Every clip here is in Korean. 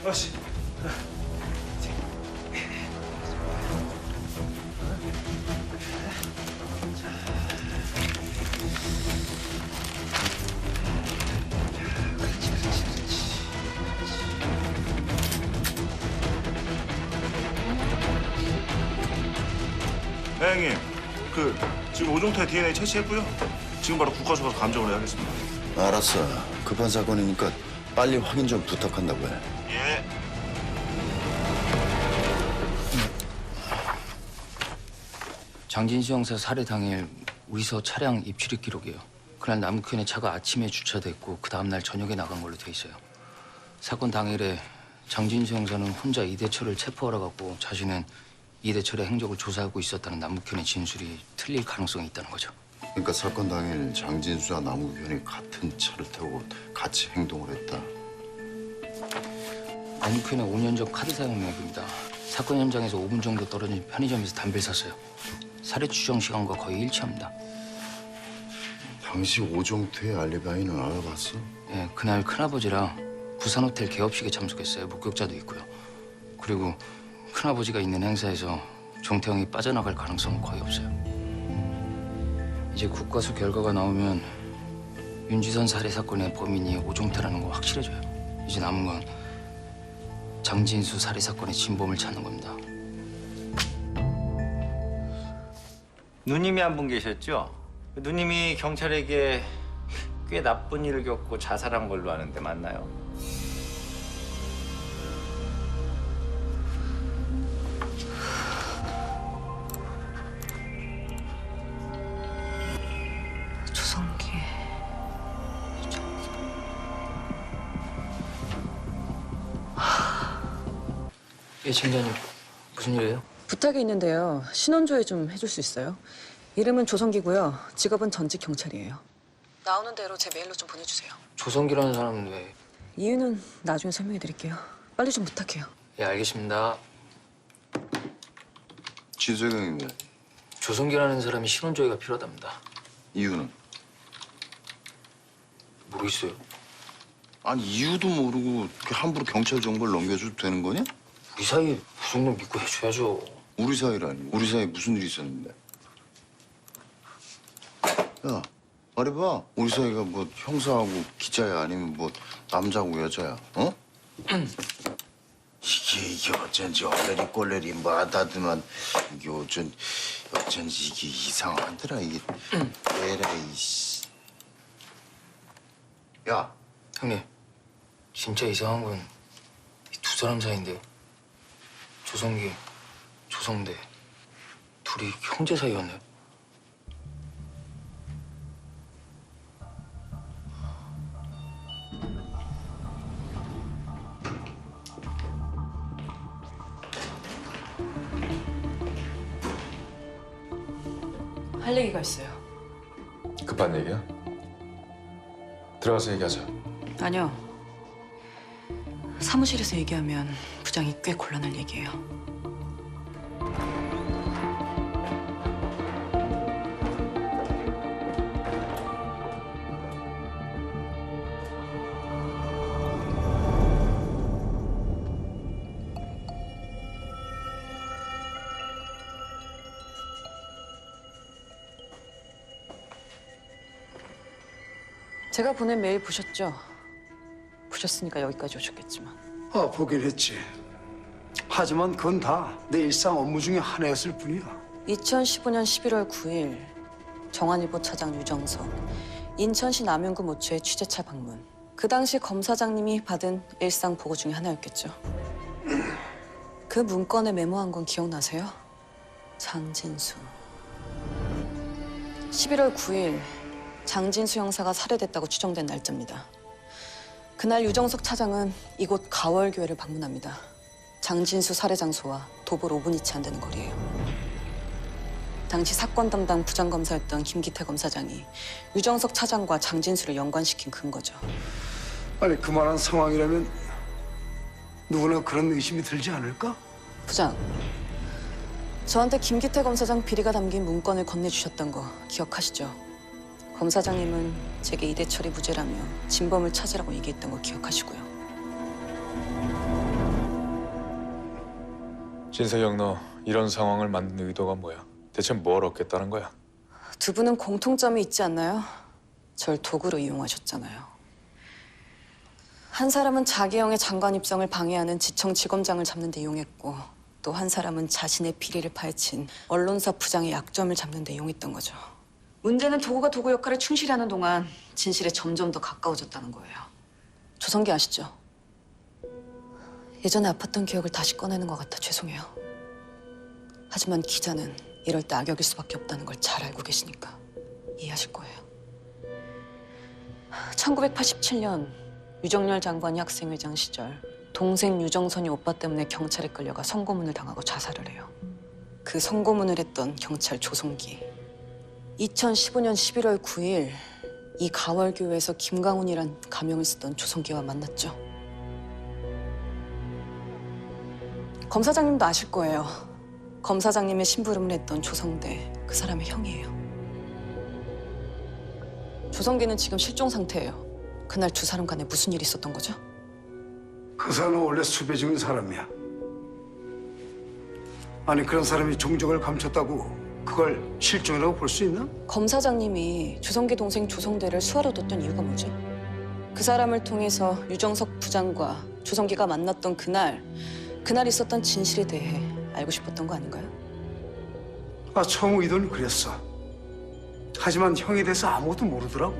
아씨. 네, 형님. 지금 오종태 DNA 채취했고요. 지금 바로 국과수 가서 감정을 해야겠습니다. 알았어. 급한 사건이니까 빨리 확인 좀 부탁한다고 해. 예. 장진수 형사 살해 당일 우리서 차량 입출입 기록이에요. 그날 남극현의 차가 아침에 주차됐고 그 다음날 저녁에 나간 걸로 돼 있어요. 사건 당일에 장진수 형사는 혼자 이대철을 체포하러 갔고 자신은 이대철의 행적을 조사하고 있었다는 남극현의 진술이 틀릴 가능성이 있다는 거죠. 그러니까 사건 당일 장진수와 남욱현이 같은 차를 타고 같이 행동을 했다. 남극현의 5년 전 카드 사용 내역입니다. 사건 현장에서 5분 정도 떨어진 편의점에서 담배를 샀어요. 살해 추정 시간과 거의 일치합니다. 당시 오종태의 알리바이는 알아봤어? 예, 그날 큰아버지랑 부산 호텔 개업식에 참석했어요. 목격자도 있고요. 그리고 큰아버지가 있는 행사에서 종태형이 빠져나갈 가능성은 거의 없어요. 이제 국과수 결과가 나오면 윤지선 살해 사건의 범인이 오종태라는 거 확실해져요. 이제 남은 건 장진수 살해 사건의 진범을 찾는 겁니다. 누님이 한 분 계셨죠? 누님이 경찰에게 꽤 나쁜 일을 겪고 자살한 걸로 아는데 맞나요? 조성기. 예, 팀장님. 무슨 일이에요? 부탁이 있는데요. 신원조회 좀 해줄 수 있어요? 이름은 조성기고요. 직업은 전직 경찰이에요. 나오는 대로 제 메일로 좀 보내주세요. 조성기라는 사람은 왜? 이유는 나중에 설명해 드릴게요. 빨리 좀 부탁해요. 예, 알겠습니다. 진석영이 왜? 조성기라는 사람이 신원조회가 필요하답니다. 이유는? 모르겠어요. 아니 이유도 모르고 그렇게 함부로 경찰 정보를 넘겨줘도 되는 거냐? 우리 사이 그 정도 믿고 해줘야죠. 우리 사이라니. 우리 사이에 무슨 일이 있었는데? 야, 말해봐. 우리 사이가 뭐 형사하고 기자야 아니면 뭐 남자고 여자야? 어? 이게 어쩐지 얼레리 꼴레리 뭐하다더만 이게 어쩐지 이게 이상하더라 이게. 에라 이씨. 야, 형님, 진짜 이상한 건 이 두 사람 사이인데요. 조성기, 조성대 둘이 형제 사이였네요. 할 얘기가 있어요. 급한 얘기야? 들어가서 얘기하자. 아니요. 사무실에서 얘기하면 부장이 꽤 곤란할 얘기예요. 제가 보낸 메일 보셨죠? 보셨으니까 여기까지 오셨겠지만. 보긴 했지. 하지만 그건 다 내 일상 업무 중에 하나였을 뿐이야. 2015년 11월 9일 정한일보 차장 유정석, 인천시 남영구 모처의 취재차 방문. 그 당시 검사장님이 받은 일상 보고 중에 하나였겠죠. 그 문건에 메모한 건 기억나세요? 장진수. 11월 9일 장진수 형사가 살해됐다고 추정된 날짜입니다. 그날 유정석 차장은 이곳 가월교회를 방문합니다. 장진수 살해 장소와 도보 5분 이치 안 되는 거리예요. 당시 사건 담당 부장검사였던 김기태 검사장이 유정석 차장과 장진수를 연관시킨 근거죠. 아니 그만한 상황이라면 누구나 그런 의심이 들지 않을까? 부장, 저한테 김기태 검사장 비리가 담긴 문건을 건네주셨던 거 기억하시죠? 검사장님은 제게 이대철이 무죄라며 진범을 찾으라고 얘기했던 거 기억하시고요. 진세경 너 이런 상황을 만든 의도가 뭐야? 대체 뭘 얻겠다는 거야? 두 분은 공통점이 있지 않나요? 절 도구로 이용하셨잖아요. 한 사람은 자기형의 장관 입성을 방해하는 지청지검장을 잡는 데 이용했고 또 한 사람은 자신의 비리를 파헤친 언론사 부장의 약점을 잡는 데 이용했던 거죠. 문제는 도구가 도구 역할을 충실히 하는 동안 진실에 점점 더 가까워졌다는 거예요. 조성기 아시죠? 예전에 아팠던 기억을 다시 꺼내는 것 같아 죄송해요. 하지만 기자는 이럴 때 악역일 수밖에 없다는 걸 잘 알고 계시니까 이해하실 거예요. 1987년 유정열 장관이 학생회장 시절 동생 유정선이 오빠 때문에 경찰에 끌려가 성고문을 당하고 자살을 해요. 그 성고문을 했던 경찰 조성기. 2015년 11월 9일 이 가월교회에서 김강훈이란 가명을 쓰던 조성기와 만났죠. 검사장님도 아실 거예요. 검사장님의 심부름을 했던 조성대, 그 사람의 형이에요. 조성기는 지금 실종 상태예요. 그날 두 사람 간에 무슨 일이 있었던 거죠? 그 사람은 원래 수배적인 사람이야. 아니 그런 사람이 종적을 감췄다고 그걸 실종이라고 볼 수 있나? 검사장님이 조성기 동생 조성대를 수하러 뒀던 이유가 뭐죠? 그 사람을 통해서 유정석 부장과 조성기가 만났던 그날 있었던 진실에 대해 알고 싶었던 거 아닌가요? 처음 의도는 그랬어. 하지만 형에 대해서 아무것도 모르더라고.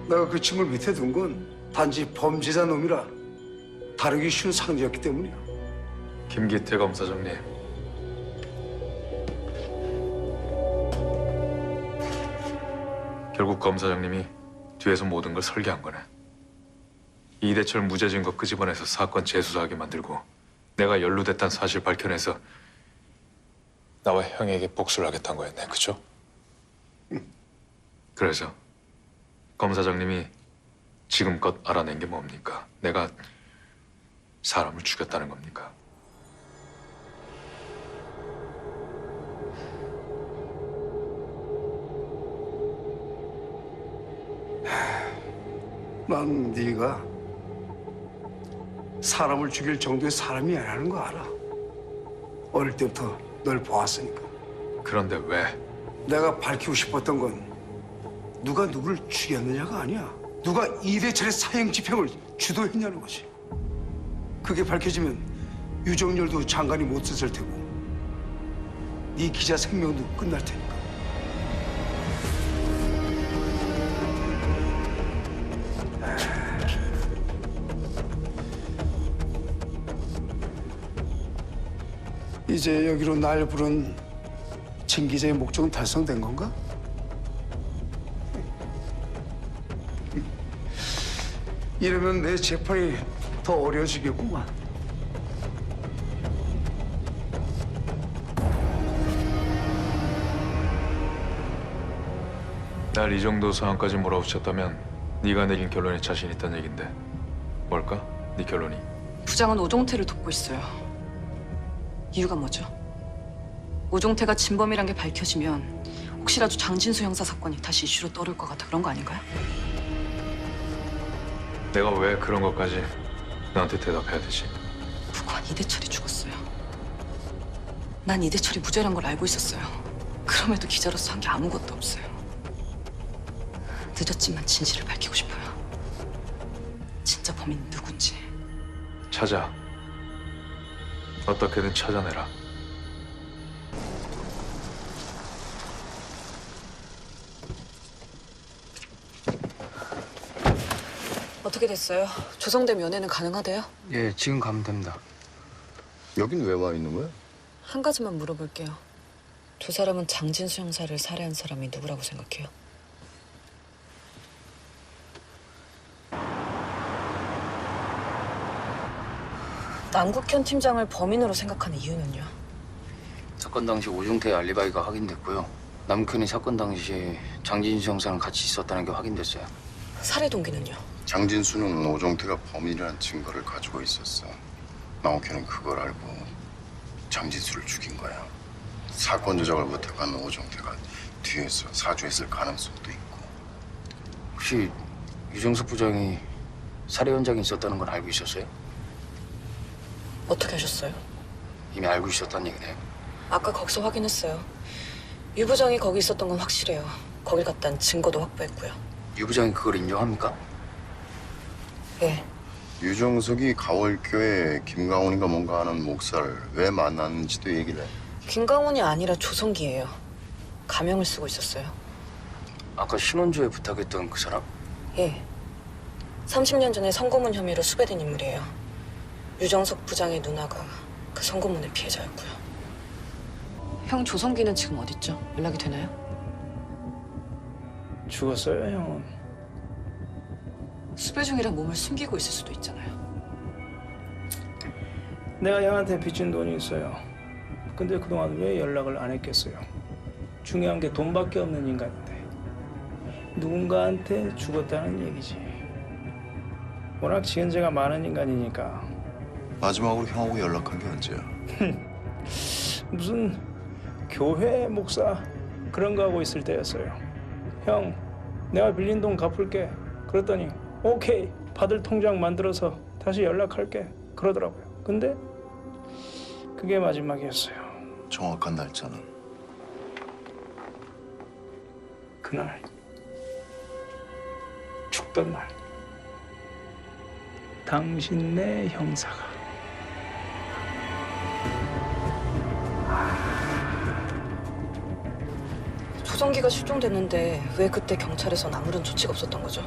내가 그 친구를 밑에 둔 건 단지 범죄자 놈이라 다루기 쉬운 상대였기 때문이야. 김기태 검사장님. 결국 검사장님이 뒤에서 모든 걸 설계한 거네. 이대철 무죄 증거 끄집어내서 사건 재수사하게 만들고 내가 연루됐다는 사실 밝혀내서 나와 형에게 복수를 하겠다는 거였네, 그죠? 그래서 검사장님이 지금껏 알아낸 게 뭡니까? 내가 사람을 죽였다는 겁니까? 난 네가 사람을 죽일 정도의 사람이 아니라는 거 알아. 어릴 때부터 널 보았으니까. 그런데 왜? 내가 밝히고 싶었던 건 누가 누구를 죽였느냐가 아니야. 누가 이대철의 사형 집행을 주도했냐는 거지. 그게 밝혀지면 유정열도 장관이 못 썼을 테고 네 기자 생명도 끝날 테니까. 이제 여기로 날 부른 진 기자의 목적은 달성된 건가? 이러면 내 재판이 더 어려워지겠구만. 날 이 정도 상황까지 몰아붙였다면 네가 내린 결론에 자신 있다는 얘긴데 뭘까? 네 결론이? 부장은 오종태를 돕고 있어요. 이유가 뭐죠? 오종태가 진범이란 게 밝혀지면 혹시라도 장진수 형사 사건이 다시 이슈로 떠오를 것 같아 그런 거 아닌가요? 내가 왜 그런 것까지 나한테 대답해야 되지? 부관 이대철이 죽었어요. 난 이대철이 무죄란 걸 알고 있었어요. 그럼에도 기자로서 한 게 아무것도 없어요. 늦었지만 진실을 밝히고 싶어요. 진짜 범인이 누군지. 찾아. 어떻게든 찾아내라. 어떻게 됐어요? 조성대 면회는 가능하대요? 예, 지금 가면 됩니다. 여긴 왜 와 있는 거야? 한 가지만 물어볼게요. 두 사람은 장진수 형사를 살해한 사람이 누구라고 생각해요? 남국현 팀장을 범인으로 생각하는 이유는요? 사건 당시 오종태의 알리바이가 확인됐고요. 남편이 사건 당시 장진수 형사랑 같이 있었다는 게 확인됐어요. 살해 동기는요? 장진수는 오종태가 범인이라는 증거를 가지고 있었어. 나옥현은 그걸 알고 장진수를 죽인 거야. 사건 조작을 부탁한 오종태가 뒤에서 사주했을 가능성도 있고. 혹시 유정석 부장이 살해 현장에 있었다는 건 알고 있었어요? 어떻게 하셨어요? 이미 알고 있었단 얘기네요. 아까 거기서 확인했어요. 유 부장이 거기 있었던 건 확실해요. 거길 갔다는 증거도 확보했고요. 유 부장이 그걸 인정합니까? 예. 유정석이 가월교에 김강훈인가 뭔가 하는 목사를 왜 만났는지도 얘기를 해. 김강훈이 아니라 조성기예요. 가명을 쓰고 있었어요. 아까 신원조에 부탁했던 그 사람? 예. 30년 전에 성고문 혐의로 수배된 인물이에요. 유정석 부장의 누나가 그 성고문의 피해자였고요. 형 조성기는 지금 어딨죠? 연락이 되나요? 죽었어요, 형은. 수배 중이라 몸을 숨기고 있을 수도 있잖아요. 내가 형한테 빚진 돈이 있어요. 근데 그동안 왜 연락을 안 했겠어요? 중요한 게 돈밖에 없는 인간인데 누군가한테 죽었다는 얘기지. 워낙 지은죄가 많은 인간이니까. 마지막으로 형하고 연락한 게 언제야? 무슨 교회 목사 그런 거 하고 있을 때였어요. 형, 내가 빌린 돈 갚을게. 그랬더니 오케이, 받을 통장 만들어서 다시 연락할게. 그러더라고요. 근데 그게 마지막이었어요. 정확한 날짜는? 그날 죽던 날 당신네 형사가 조성기가 실종됐는데 왜 그때 경찰에선 아무런 조치가 없었던 거죠?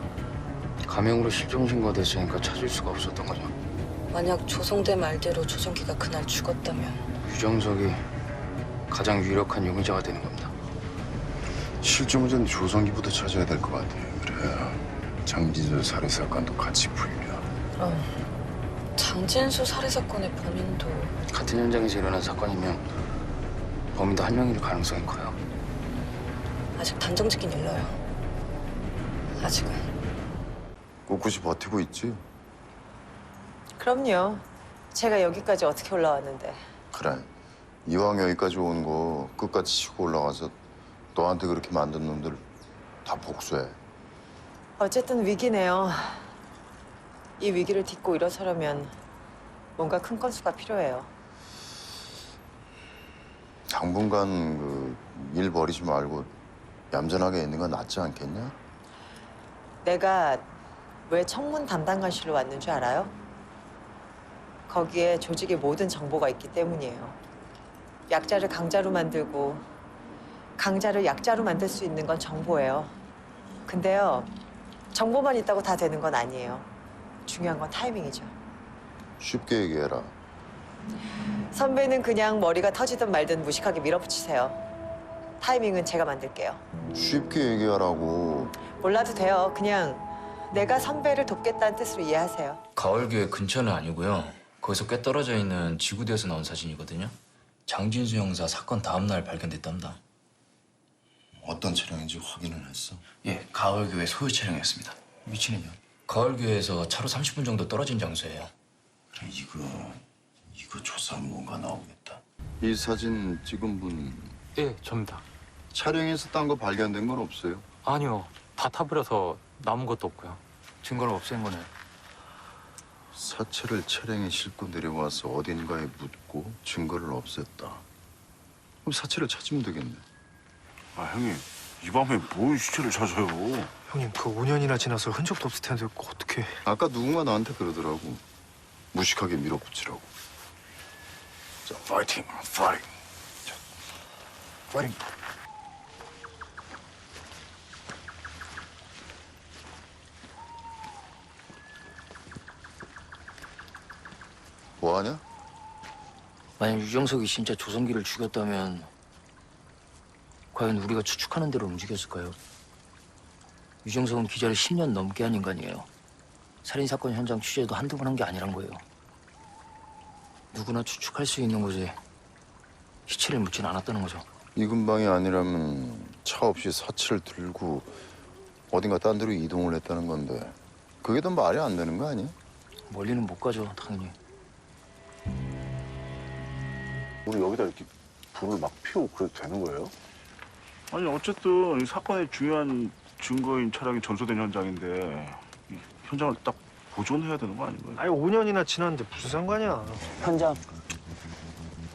가명으로 실종 신고가 됐으니까 찾을 수가 없었던 거죠. 만약 조성대 말대로 조성기가 그날 죽었다면 유정석이 가장 유력한 용의자가 되는 겁니다. 실종 전 조성기부터 찾아야 될 것 같아요. 그래야 장진수 살해 사건도 같이 풀려. 그럼 장진수 살해 사건의 범인도 같은 현장에서 일어난 사건이면 범인도 한 명일 가능성이 커요. 아직 단정짓긴 일러요. 아직은. 꿋꿋이 버티고 있지? 그럼요. 제가 여기까지 어떻게 올라왔는데. 그래. 이왕 여기까지 온 거 끝까지 치고 올라가서 너한테 그렇게 만든 놈들 다 복수해. 어쨌든 위기네요. 이 위기를 딛고 일어서려면 뭔가 큰 건수가 필요해요. 당분간 그 일 버리지 말고 얌전하게 있는 건 낫지 않겠냐? 내가 왜 청문 담당관실로 왔는 줄 알아요? 거기에 조직의 모든 정보가 있기 때문이에요. 약자를 강자로 만들고 강자를 약자로 만들 수 있는 건 정보예요. 근데요, 정보만 있다고 다 되는 건 아니에요. 중요한 건 타이밍이죠. 쉽게 얘기해라. 선배는 그냥 머리가 터지든 말든 무식하게 밀어붙이세요. 타이밍은 제가 만들게요. 쉽게 얘기하라고. 몰라도 돼요. 그냥 내가 선배를 돕겠다는 뜻으로 이해하세요. 가을교회 근처는 아니고요. 거기서 꽤 떨어져 있는 지구대에서 나온 사진이거든요. 장진수 형사 사건 다음 날 발견됐답니다. 어떤 차량인지 확인을 했어? 예, 가을교회 소유 차량이었습니다. 위치는요? 가을교회에서 차로 30분 정도 떨어진 장소예요. 그래, 이거 조사하면 뭔가 나오겠다. 이 사진 찍은 분 예, 접니다. 차량에서 딴 거 발견된 건 없어요? 아니요, 다 타버려서 남은 것도 없고요. 증거를 없앤 거네. 사체를 차량에 싣고 내려와서 어딘가에 묻고 증거를 없앴다. 그럼 사체를 찾으면 되겠네. 아 형님 이 밤에 뭔 시체를 찾아요? 형님, 그 5년이나 지나서 흔적도 없을 텐데 어떻게? 아까 누군가 나한테 그러더라고. 무식하게 밀어붙이라고. 자 파이팅, 파이팅. 자, 파이팅. 뭐하냐? 만약 유정석이 진짜 조성기를 죽였다면 과연 우리가 추측하는 대로 움직였을까요? 유정석은 기자를 10년 넘게 한 인간이에요. 살인사건 현장 취재도 한두 번 한 게 아니란 거예요. 누구나 추측할 수 있는 거지 시체를 묻진 않았다는 거죠. 이 근방이 아니라면 차 없이 사체를 들고 어딘가 딴 데로 이동을 했다는 건데 그게 더 말이 안 되는 거 아니야? 멀리는 못 가죠, 당연히. 우리 여기다 이렇게 불을 막 피우고 그래도 되는 거예요? 아니 어쨌든 이 사건의 중요한 증거인 차량이 전소된 현장인데 이 현장을 딱 보존해야 되는 거 아닌가요? 아니 5년이나 지났는데 무슨 상관이야? 현장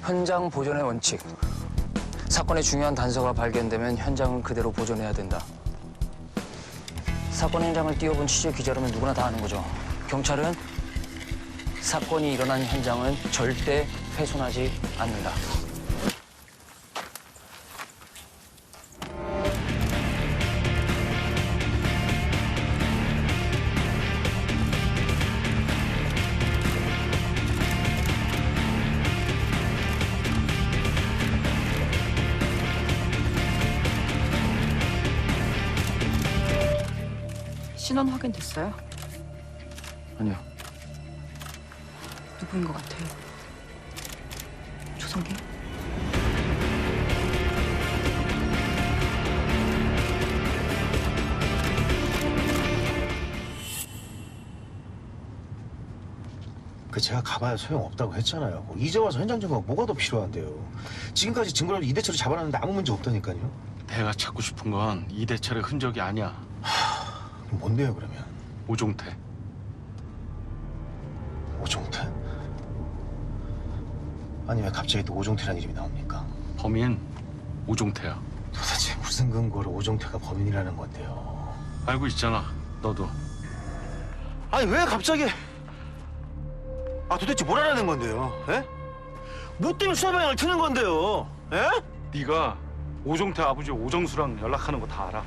현장 보존의 원칙. 사건의 중요한 단서가 발견되면 현장은 그대로 보존해야 된다. 사건 현장을 띄워본 취재 기자라면 누구나 다 아는 거죠. 경찰은 사건이 일어난 현장은 절대 훼손하지 않는다. 신원 확인됐어요? 아니요. 누구인 것 같아요? 조성기? 제가 가봐야 소용없다고 했잖아요. 이제 와서 현장 증거가 뭐가 더 필요한데요. 지금까지 증거를 이대철이 잡아놨는데 아무 문제 없다니까요. 내가 찾고 싶은 건 이대철의 흔적이 아니야. 그럼 뭔데요 그러면? 오종태. 오종태? 아니 왜 갑자기 또 오종태라는 이름이 나옵니까? 범인 오종태야. 도대체 무슨 근거로 오종태가 범인이라는 건데요? 알고 있잖아, 너도. 아니 왜 갑자기? 도대체 뭐라는 건데요? 에? 뭐 때문에 수사 방향을 트는 건데요? 에? 네가 오종태 아버지 오정수랑 연락하는 거 다 알아.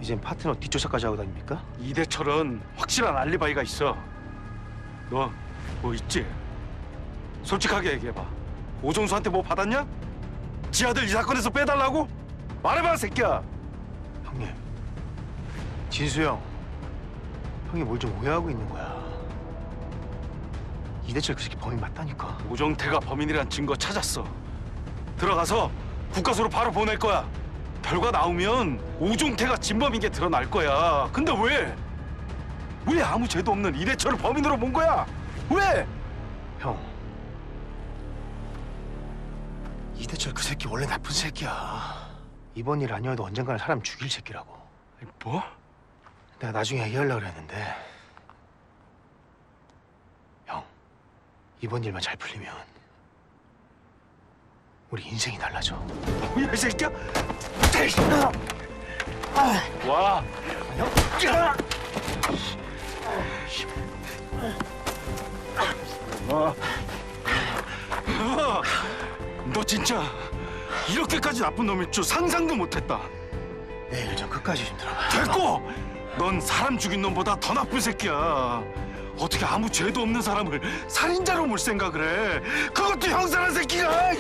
이젠 파트너 뒷조사까지 하고 다닙니까? 이대철은 확실한 알리바이가 있어. 너 뭐 있지? 솔직하게 얘기해봐. 오정수한테 뭐 받았냐? 지 아들 이 사건에서 빼달라고? 말해봐, 새끼야. 형님, 진수 형이 뭘 좀 오해하고 있는 거야. 이대철 그 새끼 범인 맞다니까. 오정태가 범인이란 증거 찾았어. 들어가서 국가수로 바로 보낼 거야. 결과 나오면 오종태가 진범인 게 드러날 거야. 근데 왜 아무 죄도 없는 이대철을 범인으로 본 거야? 왜? 형, 이대철 그 새끼 원래 나쁜 새끼야. 이번 일 아니어도 언젠가는 사람 죽일 새끼라고. 뭐? 내가 나중에 얘기하려고 그랬는데 형, 이번 일만 잘 풀리면 우리 인생이 달라져. 뭐야, 이 새끼야? 와. 너 진짜 이렇게까지 나쁜 놈일 줄 상상도 못했다. 내 일 좀 끝까지 좀 들어봐. 됐고! 넌 사람 죽인 놈보다 더 나쁜 새끼야. 어떻게 아무 죄도 없는 사람을 살인자로 볼 생각을 해? 그것도 형사란 새끼가!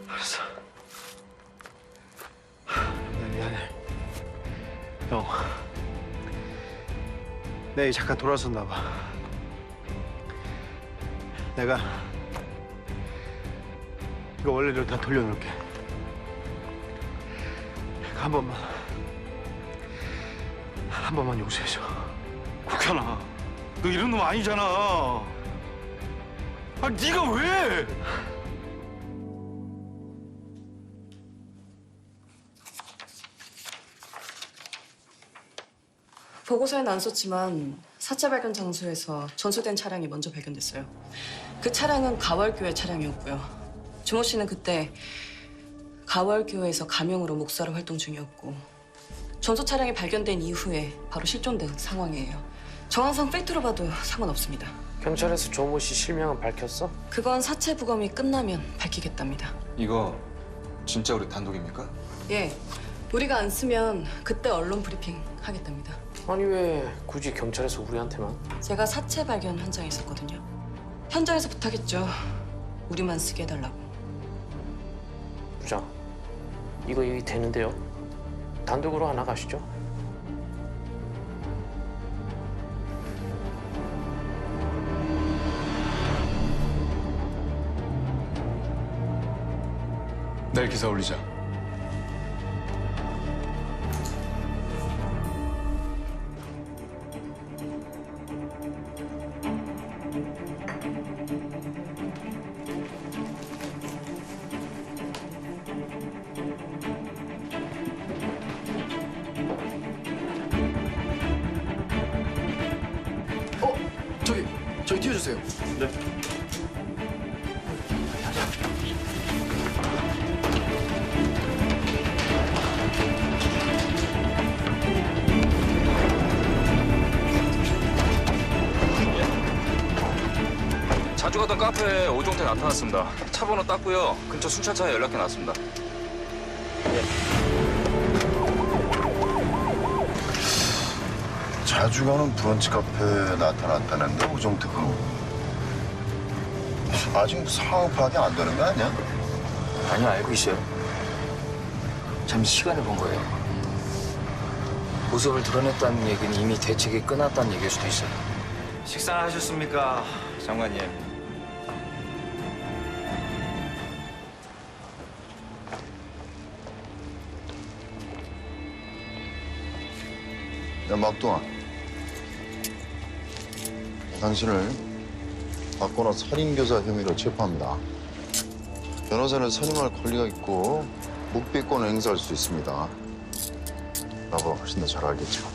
알았어. 미안해. 형, 내가 잠깐 돌아섰나 봐. 내가 이거 원래대로 다 돌려놓을게. 한 번만 용서해줘. 국현아, 너 이런 놈 아니잖아. 네가 왜? 보고서엔 안 썼지만 사체 발견 장소에서 전소된 차량이 먼저 발견됐어요. 그 차량은 가월교회 차량이었고요. 주모 씨는 그때 가월교회에서 가명으로 목사로 활동 중이었고 전소 차량이 발견된 이후에 바로 실종된 상황이에요. 정황상 팩트로 봐도 상관없습니다. 경찰에서 조모 씨 실명은 밝혔어? 그건 사체 부검이 끝나면 밝히겠답니다. 이거 진짜 우리 단독입니까? 예, 우리가 안 쓰면 그때 언론 브리핑 하겠답니다. 아니 왜 굳이 경찰에서 우리한테만? 제가 사체 발견 현장에 있었거든요. 현장에서 부탁했죠. 우리만 쓰게 해달라고. 부장, 이거 얘기 되는데요. 단독으로 하나 가시죠. 내일 기사 올리자. 저기 띄워주세요. 자주 가던 카페에 오종태 나타났습니다. 차 번호 땄고요. 근처 순찰차에 연락해 놨습니다. 자주 가는 브런치 카페에 나타났다는데 오종태가 아직 상황 파악이 안 되는 거 아니야? 아니요, 알고 있어요. 잠시 시간을 본 거예요. 모습을 드러냈다는 얘기는 이미 대책이 끝났다는 얘기일 수도 있어요. 식사하셨습니까, 장관님? 야, 막동아. 당신을 박건호 살인교사 혐의로 체포합니다. 변호사는 선임할 권리가 있고 묵비권을 행사할 수 있습니다. 나보다 훨씬 더 잘 알겠죠.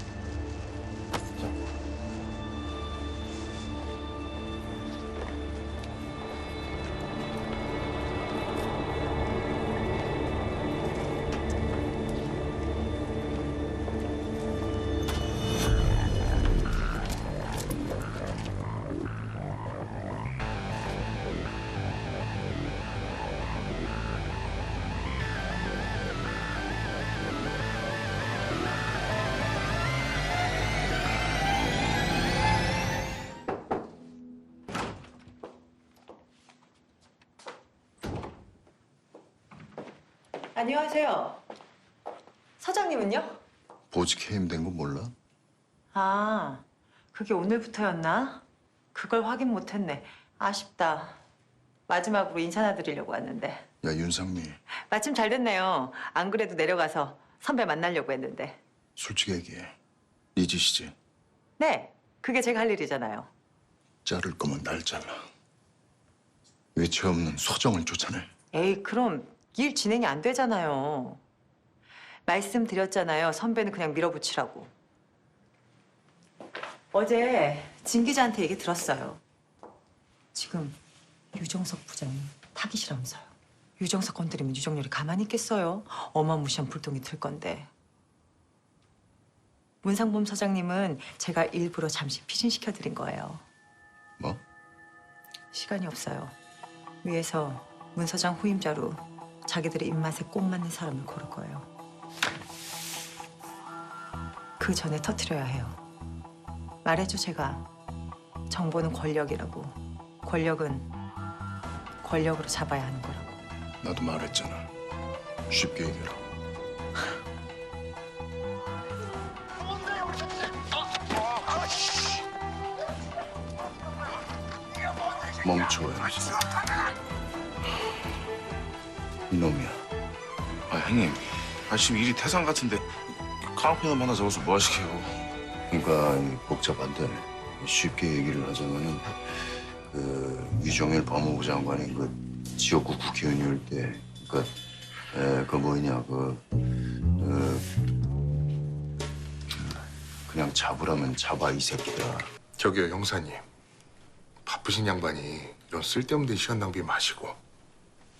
안녕하세요. 서장님은요? 보직 해임된 거 몰라? 아, 그게 오늘부터였나? 그걸 확인 못했네. 아쉽다. 마지막으로 인사나 드리려고 왔는데. 야, 윤상미. 마침 잘 됐네요. 안 그래도 내려가서 선배 만나려고 했는데. 솔직히 얘기해. 네 짓이지? 네, 그게 제가 할 일이잖아요. 자를 거면 날 잘라. 위치 없는 소정을 쫓아내. 에이, 그럼 일 진행이 안 되잖아요. 말씀드렸잖아요. 선배는 그냥 밀어붙이라고. 어제 진 기자한테 얘기 들었어요. 지금 유정석 부장이 타깃이라면서요. 유정석 건드리면 유정열이 가만히 있겠어요? 어마무시한 불똥이 틀 건데. 문상범 서장님은 제가 일부러 잠시 피신시켜드린 거예요. 뭐? 시간이 없어요. 위에서 문 서장 후임자로 자기들의 입맛에 꼭 맞는 사람을 고를 거예요. 그 전에 터트려야 해요. 말했죠, 제가. 정보는 권력이라고. 권력은 권력으로 잡아야 하는 거라고. 나도 말했잖아. 쉽게 얘기해라. 멈춰요. 이놈이야. 아, 형님. 지금 일이 태산 같은데 카운터만 하나 적어서 뭐 하시게요? 그러니까 복잡한데 쉽게 얘기를 하자면은 그 유정일 법무부 장관이 그 지역구 국회의원일 때 그 뭐냐 그냥 잡으라면 잡아 이 새끼야. 저기요, 형사님. 바쁘신 양반이 이런 쓸데없는 시간 낭비 마시고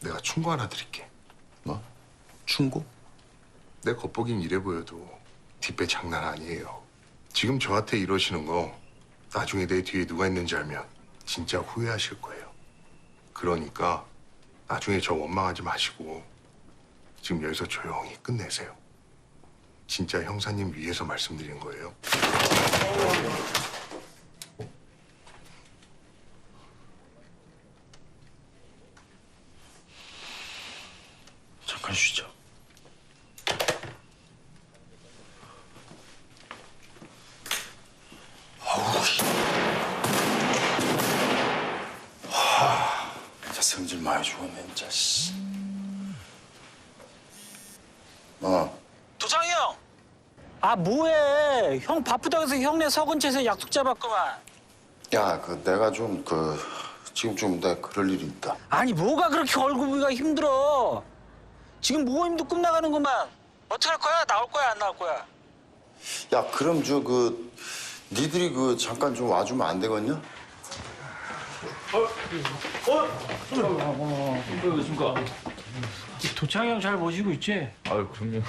내가 충고 하나 드릴게. 뭐? 충고? 내 겉보긴 이래 보여도 뒷배 장난 아니에요. 지금 저한테 이러시는 거 나중에 내 뒤에 누가 있는지 알면 진짜 후회하실 거예요. 그러니까 나중에 저 원망하지 마시고 지금 여기서 조용히 끝내세요. 진짜 형사님 위해서 말씀드린 거예요. 잠깐 쉬자. 진짜 성질 많이 죽었네, 진짜. 씨. 도창이 형! 아 뭐해? 형 바쁘다고 해서 형네 서근처에서 약속 잡았구만. 야, 내가 좀 지금 좀 내가 그럴 일이 있다. 아니 뭐가 그렇게 얼굴 보기가 힘들어? 지금 모임도 끝나가는구만. 어떻게 할 거야? 나올 거야? 안 나올 거야? 야, 그럼 니들이 잠깐 좀 와주면 안 되겠냐? 안녕하십니까. 도창이 형 잘 모시고 있지? 아유, 그럼요.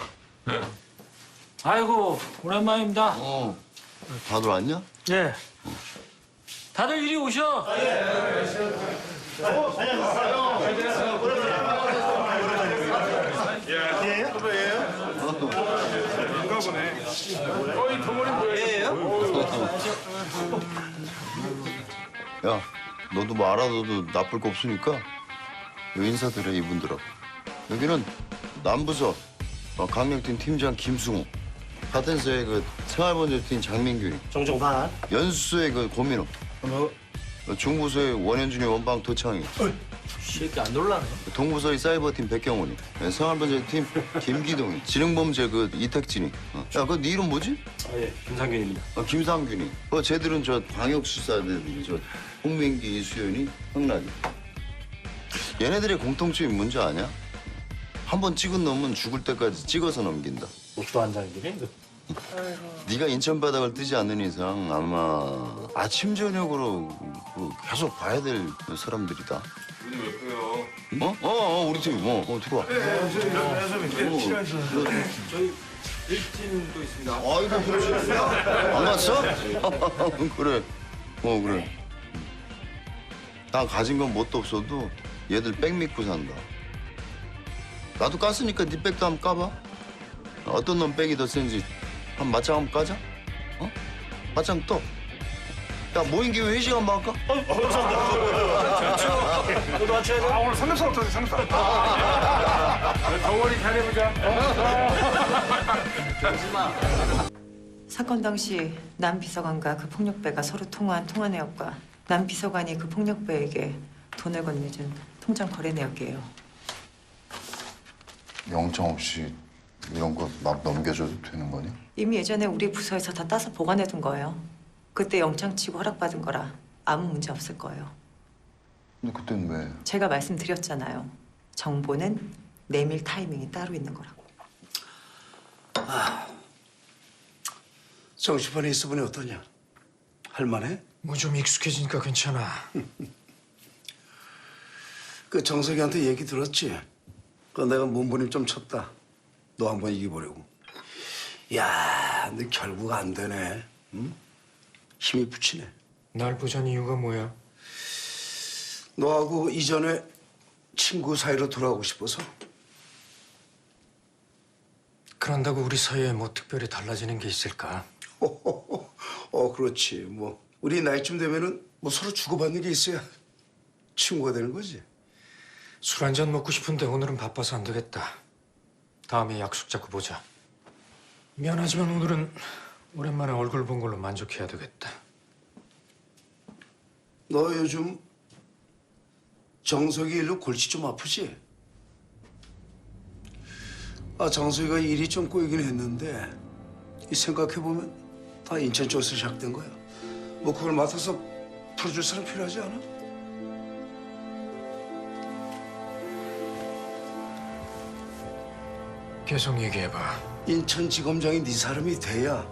아이고 오랜만입니다. 다들 왔냐? 예. 다들 이리 오셔. 야, 너도 뭐 알아둬도 나쁠 거 없으니까 인사드려, 이분들하고. 여기는 남부서 강력팀 팀장 김승우, 하텐서의 생활번제팀 장민균이, 정정반. 연수소의 고민호, 중부서의 원현준이 원방 도창이, 새끼 안 놀라네. 동부서의 사이버팀 백경훈이, 생활번제팀 김기동이, 지능범죄 이택진이. 야, 네 이름 뭐지? 예, 김상균입니다. 김상균이. 쟤들은 광역수사대들이 홍민기, 이수연이, 황락이. 얘네들의 공통점이 뭔지 아냐? 한 번 찍은 놈은 죽을 때까지 찍어서 넘긴다. 목도 안 잠기네. 네가 인천 바닥을 뜨지 않는 이상 아마 아침 저녁으로 계속 봐야 될 사람들이다. 우리 왜 빼요? 우리 팀. 들어와. 저희 1팀도 있습니다. 아이고, 그러지. 안 갔어? 그래. 그래. 나 가진 건 뭣도 없어도 얘들 백 믿고 산다. 나도 깠으니까 네 백도 한번 까봐. 어떤 놈 백이 더 센지 한번 맞짱 한번 까자? 맞짱 떠. 야, 모인 김에 회식 한번 할까? 감사합니다. 너도 맞춰야 돼. 오늘 삼겹살 어떠세요, 삼겹살? 덩어리 잘해보자. 사건 당시 남 비서관과 그 폭력배가 서로 통화한 통화 내역과 남 비서관이 그 폭력배에게 돈을 건네준 통장 거래 내역이에요. 영장 없이 이런 거 막 넘겨줘도 되는 거니? 이미 예전에 우리 부서에서 다 따서 보관해둔 거예요. 그때 영장 치고 허락받은 거라 아무 문제 없을 거예요. 근데 그땐 왜? 제가 말씀드렸잖아요. 정보는 내밀 타이밍이 따로 있는 거라고. 정치판에 있어보니 어떠냐? 할만해? 뭐 좀 익숙해지니까 괜찮아. 그 정석이한테 얘기 들었지? 내가 몸부림 좀 쳤다. 너 한번 이겨보려고. 야, 너 결국 안 되네. 응? 힘이 붙이네. 날 보자는 이유가 뭐야? 너하고 이전에 친구 사이로 돌아가고 싶어서. 그런다고 우리 사이에 뭐 특별히 달라지는 게 있을까? 그렇지. 뭐 우리 나이쯤 되면은 뭐 서로 주고받는 게 있어야 친구가 되는 거지. 술 한 잔 먹고 싶은데 오늘은 바빠서 안 되겠다. 다음에 약속 잡고 보자. 미안하지만 오늘은 오랜만에 얼굴 본 걸로 만족해야 되겠다. 너 요즘 정석이 일로 골치 좀 아프지? 정석이가 일이 좀 꼬이긴 했는데 생각해보면 다 인천 쪽에서 시작된 거야. 뭐 그걸 맡아서 풀어줄 사람 필요하지 않아? 계속 얘기해봐. 인천지검장이 네 사람이 돼야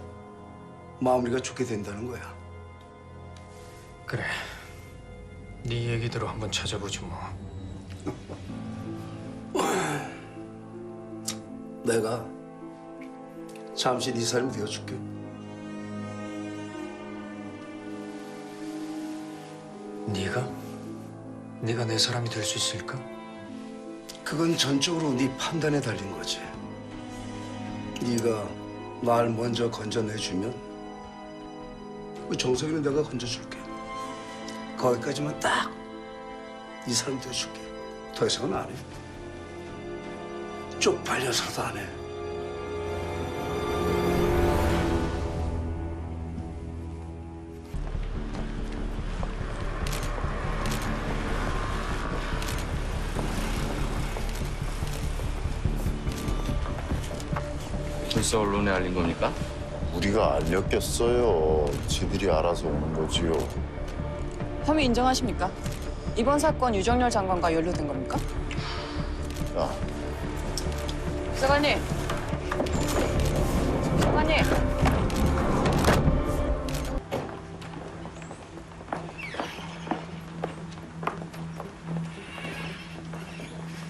마무리가 좋게 된다는 거야. 그래. 네 얘기대로 한번 찾아보지 뭐. 내가 잠시 네 사람이 되어줄게. 네가? 네가 내 사람이 될 수 있을까? 그건 전적으로 네 판단에 달린 거지. 네가 날 먼저 건져내주면 그 정석이는 내가 건져줄게. 거기까지만 딱 네 사람 되어줄게. 더 이상은 안 해. 쪽팔려서도 안 해. 벌써 언론에 알린 겁니까? 우리가 알렸겠어요. 지들이 알아서 오는 거지요. 혐의 인정하십니까? 이번 사건 유정열 장관과 연루된 겁니까? 야, 수사관님! 수사관님!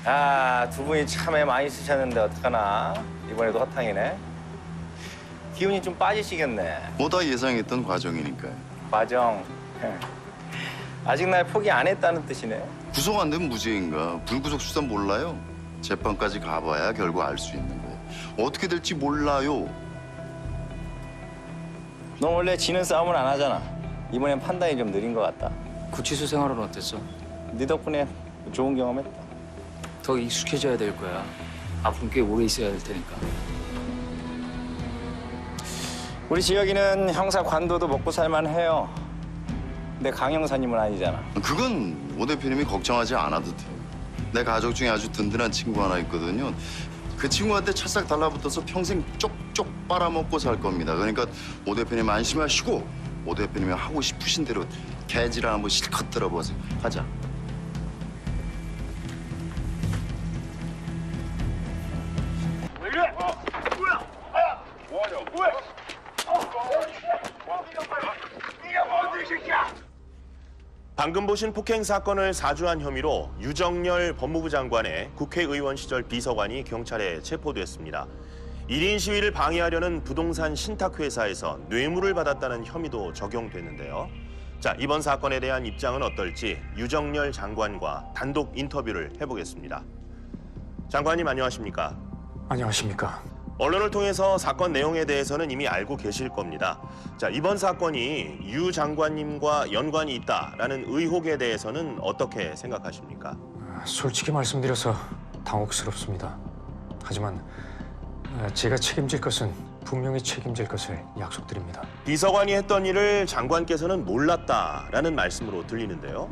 아, 두 분이 참에 많이 쓰셨는데 어떡하나? 이번에도 허탕이네. 기운이 좀 빠지시겠네. 뭐 다 예상했던 과정이니까요. 과정. 아직 날 포기 안 했다는 뜻이네. 구속 안 되면 무죄인가? 불구속 수사 몰라요? 재판까지 가봐야 결국 알 수 있는 거예요. 어떻게 될지 몰라요. 너 원래 지는 싸움은 안 하잖아. 이번엔 판단이 좀 느린 것 같다. 구치소 생활은 어땠어? 네 덕분에 좋은 경험했다. 더 익숙해져야 될 거야. 앞으로 꽤 오래 있어야 될 테니까. 우리 지혁이는 형사 관도도 먹고 살만해요. 근데 강 형사님은 아니잖아. 그건 오 대표님이 걱정하지 않아도 돼요. 내 가족 중에 아주 든든한 친구 하나 있거든요. 그 친구한테 찰싹 달라붙어서 평생 쪽쪽 빨아먹고 살 겁니다. 그러니까 오 대표님 안심하시고 오 대표님이 하고 싶으신 대로 개지랄 한번 실컷 들어보세요. 가자. 왜 이래? 뭐야? 뭐하냐? 뭐야? 네가 뭔데 이 새끼야? 방금 보신 폭행 사건을 사주한 혐의로 유정열 법무부 장관의 국회의원 시절 비서관이 경찰에 체포됐습니다. 1인 시위를 방해하려는 부동산 신탁회사에서 뇌물을 받았다는 혐의도 적용됐는데요. 자, 이번 사건에 대한 입장은 어떨지 유정열 장관과 단독 인터뷰를 해보겠습니다. 장관님 안녕하십니까? 안녕하십니까? 언론을 통해서 사건 내용에 대해서는 이미 알고 계실 겁니다. 자, 이번 사건이 유 장관님과 연관이 있다라는 의혹에 대해서는 어떻게 생각하십니까? 솔직히 말씀드려서 당혹스럽습니다. 하지만 제가 책임질 것은 분명히 책임질 것을 약속드립니다. 비서관이 했던 일을 장관께서는 몰랐다라는 말씀으로 들리는데요.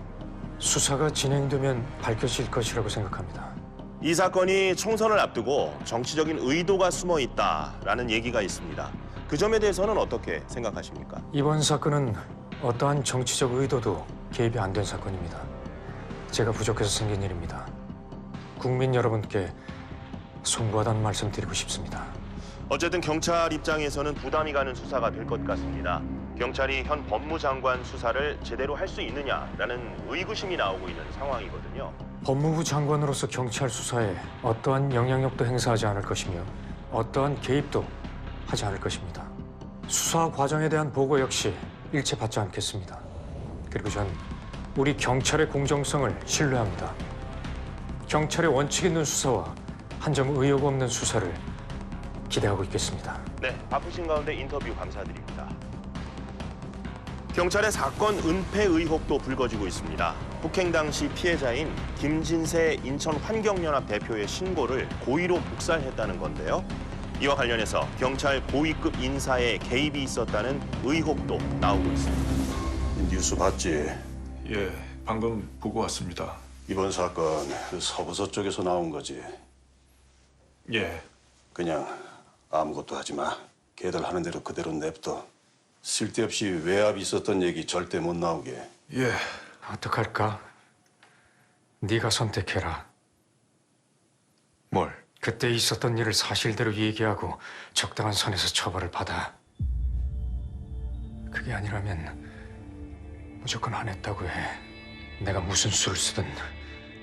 수사가 진행되면 밝혀질 것이라고 생각합니다. 이 사건이 총선을 앞두고 정치적인 의도가 숨어 있다라는 얘기가 있습니다. 그 점에 대해서는 어떻게 생각하십니까? 이번 사건은 어떠한 정치적 의도도 개입이 안 된 사건입니다. 제가 부족해서 생긴 일입니다. 국민 여러분께 송구하다는 말씀 드리고 싶습니다. 어쨌든 경찰 입장에서는 부담이 가는 수사가 될 것 같습니다. 경찰이 현 법무장관 수사를 제대로 할 수 있느냐라는 의구심이 나오고 있는 상황이거든요. 법무부 장관으로서 경찰 수사에 어떠한 영향력도 행사하지 않을 것이며 어떠한 개입도 하지 않을 것입니다. 수사 과정에 대한 보고 역시 일체 받지 않겠습니다. 그리고 전 우리 경찰의 공정성을 신뢰합니다. 경찰의 원칙 있는 수사와 한 점 의혹 없는 수사를 기대하고 있겠습니다. 네, 바쁘신 가운데 인터뷰 감사드립니다. 경찰의 사건 은폐 의혹도 불거지고 있습니다. 폭행 당시 피해자인 김진세 인천 환경연합 대표의 신고를 고의로 묵살했다는 건데요. 이와 관련해서 경찰 고위급 인사의 개입이 있었다는 의혹도 나오고 있습니다. 뉴스 봤지? 예, 방금 보고 왔습니다. 이번 사건 그 서부서 쪽에서 나온 거지? 예. 그냥 아무것도 하지 마. 걔들 하는 대로 그대로 냅둬. 쓸데없이 외압이 있었던 얘기 절대 못 나오게. 예. 어떡할까? 네가 선택해라. 뭘? 그때 있었던 일을 사실대로 얘기하고 적당한 선에서 처벌을 받아. 그게 아니라면 무조건 안 했다고 해. 내가 무슨 수를 쓰든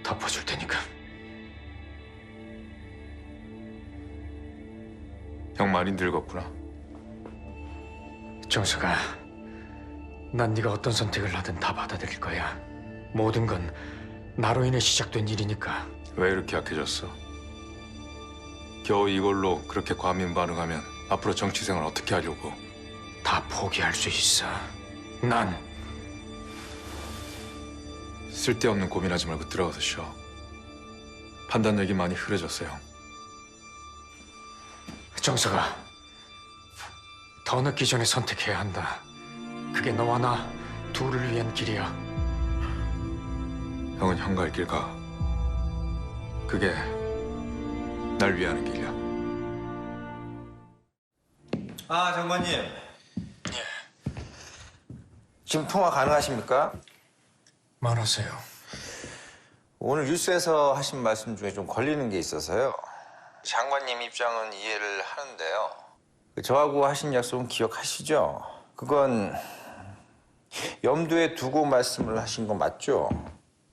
덮어줄 테니까. 형 많이 늙었구나. 정수가, 난 네가 어떤 선택을 하든 다 받아들일 거야. 모든 건 나로 인해 시작된 일이니까. 왜 이렇게 약해졌어? 겨우 이걸로 그렇게 과민 반응하면 앞으로 정치 생활 어떻게 하려고? 다 포기할 수 있어. 난 쓸데없는 고민하지 말고 들어가서 쉬어. 판단력이 많이 흐려졌어, 형. 정서가, 더 늦기 전에 선택해야 한다. 그게 너와 나 둘을 위한 길이야. 형은 형갈 길 가. 그게 날 위하는 길이야. 아, 장관님. 지금 통화 가능하십니까? 말하세요. 오늘 뉴스에서 하신 말씀 중에 좀 걸리는 게 있어서요. 장관님 입장은 이해를 하는데요. 저하고 하신 약속은 기억하시죠? 그건 염두에 두고 말씀을 하신 거 맞죠?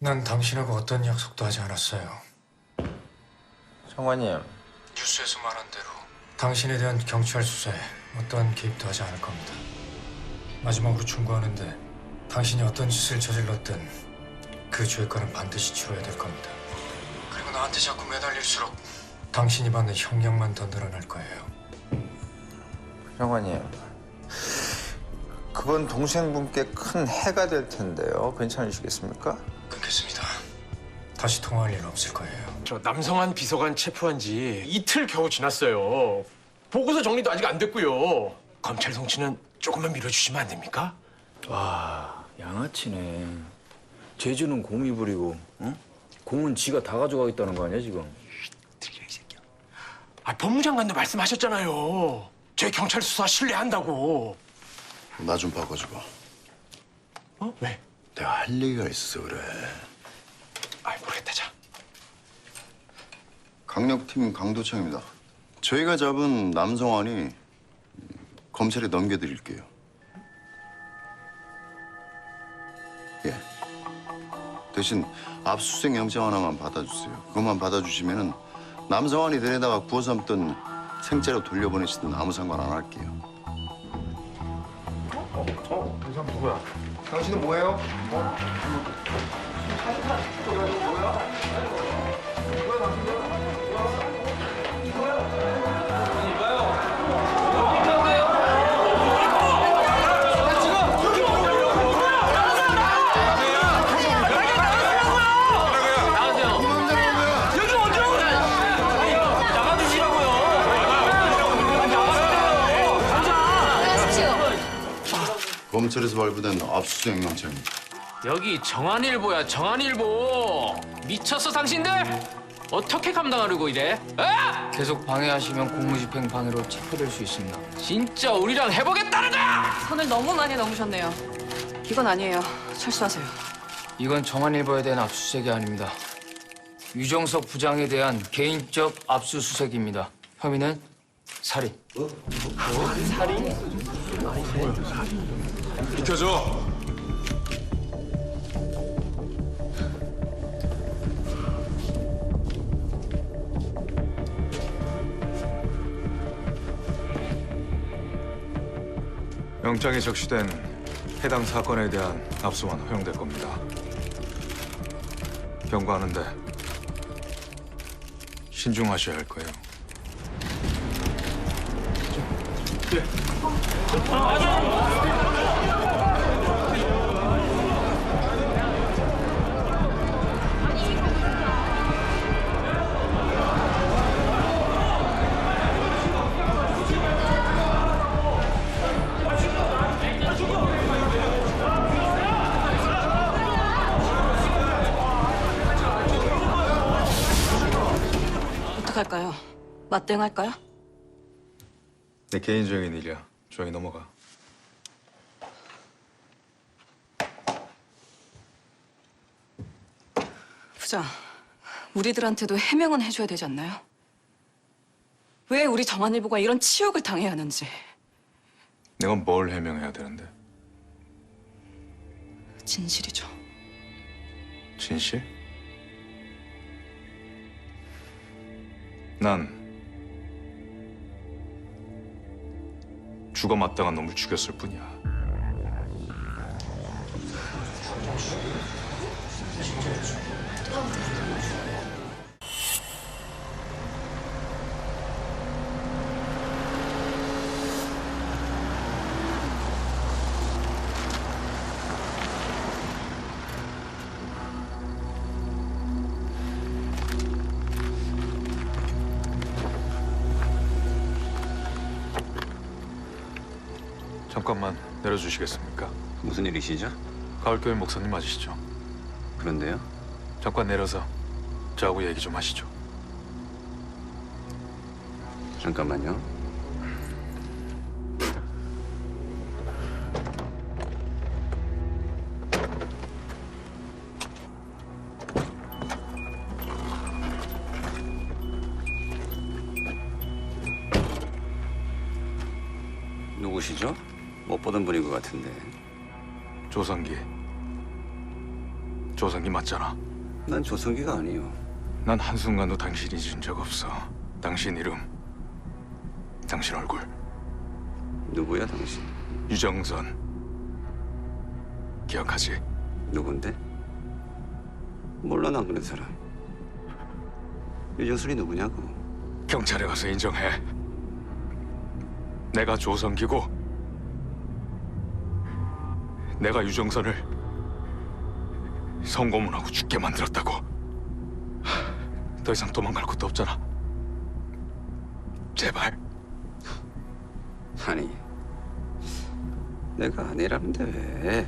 난 당신하고 어떤 약속도 하지 않았어요. 장관님. 뉴스에서 말한 대로 당신에 대한 경찰 수사에 어떠한 개입도 하지 않을 겁니다. 마지막으로 충고하는데 당신이 어떤 짓을 저질렀든 그 죄과는 반드시 치러야 될 겁니다. 그리고 나한테 자꾸 매달릴수록 당신이 받는 형량만 더 늘어날 거예요. 장관님. 그건 동생분께 큰 해가 될 텐데요. 괜찮으시겠습니까? 끊겠습니다. 다시 통화할 일은 없을 거예요. 저 남성한 비서관 체포한 지 이틀 겨우 지났어요. 보고서 정리도 아직 안 됐고요. 검찰 송치는 조금만 밀어주시면 안 됩니까? 와, 양아치네. 제주는 곰이 부리고, 응? 공은 지가 다 가져가겠다는 거 아니야, 지금? 아, 법무장관도 말씀하셨잖아요. 제 경찰 수사 신뢰한다고. 나 좀 바꿔줘봐. 어? 왜? 내가 할 얘기가 있어서 그래. 아이, 모르겠다, 자. 강력팀 강도창입니다. 저희가 잡은 남성환이 검찰에 넘겨드릴게요. 예. 대신 압수수색 영장 하나만 받아주세요. 그것만 받아주시면은 남성환이 데려다가 구워 삶던 생짜로 돌려보내시든 아무 상관 안 할게요. 이 사람 누구야? 당신은 뭐예요? 검찰에서 발부된 압수수색 영장입니다. 여기 정한일보야, 정한일보. 미쳤어, 당신들? 어떻게 감당하려고 이래? 에? 계속 방해하시면 공무집행 방해로 체포될 수 있습니다. 진짜 우리랑 해보겠다는 거야? 선을 너무 많이 넘으셨네요. 이건 아니에요. 철수하세요. 이건 정한일보에 대한 압수수색이 아닙니다. 유정석 부장에 대한 개인적 압수수색입니다. 혐의는 살인. 살인? 비켜줘. 영장이 적시된 해당 사건에 대한 압수만 허용될 겁니다. 경고하는데 신중하셔야 할 거예요. 어떡할까요? 맞대응할까요? 내 개인적인 일이야. 조용히 넘어가. 부장, 우리들한테도 해명은 해줘야 되지 않나요? 왜 우리 정한일보가 이런 치욕을 당해야 하는지. 내가 뭘 해명해야 되는데? 진실이죠. 진실? 난 죽어 마땅한 놈을 죽였을 뿐이야. 잠깐만 내려주시겠습니까? 무슨 일이시죠? 가을교회 목사님 맞으시죠? 그런데요? 잠깐 내려서 저하고 얘기 좀 하시죠. 잠깐만요. 누구시죠? 못 보던 분인 것 같은데. 조성기. 조성기 맞잖아. 난 조성기가 아니요. 난 한순간도 당신 잊은 적 없어. 당신 이름, 당신 얼굴. 누구야 당신? 유정선. 기억하지? 누군데? 몰라 난 그런 사람. 유정순이 누구냐고? 경찰에 가서 인정해. 내가 조성기고 내가 유정선을 성고문하고 죽게 만들었다고. 더 이상 도망갈 곳도 없잖아. 제발. 아니, 내가 아니라는데 왜?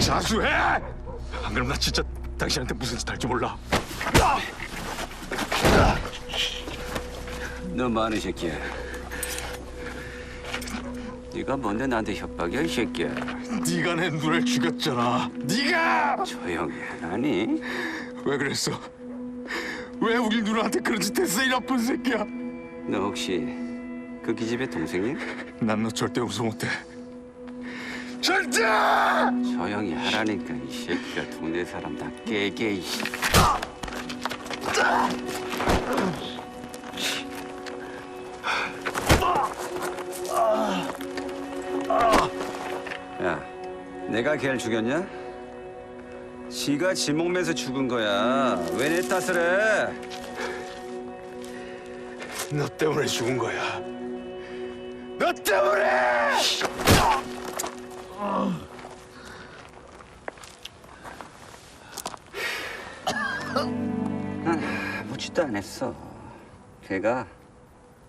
자수해! 안 그러면 나 진짜 당신한테 무슨 짓 할지 몰라. 너 많은 새끼야. 네가 뭔데 나한테 협박이야, 이 새끼야. 네가 내 눈을 죽였잖아. 네가! 조용히 하라니? 왜 그랬어? 왜 우리 누나한테 그런 짓 했어, 이 나쁜 새끼야? 너 혹시 그 기집애 동생이야? 난 너 절대 용서 못해. 절대! 조용히 하라니까, 이 새끼가 동네 사람 다 깨게, 이 야, 내가 걔를 죽였냐? 지가 지 목매서 죽은 거야. 왜 내 탓을 해? 너 때문에 죽은 거야. 너 때문에! 아무 짓도 안 했어. 걔가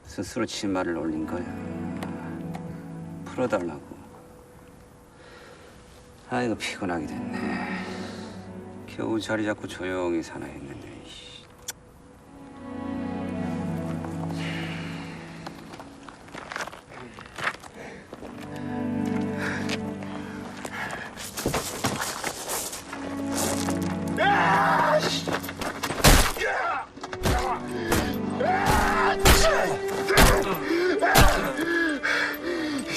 스스로 치마를 올린 거야. 풀어달라고. 아이고 피곤하게 됐네. 겨우 자리 잡고 조용히 사나 했는데. 이씨.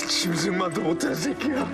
짐승만도 못한 새끼야.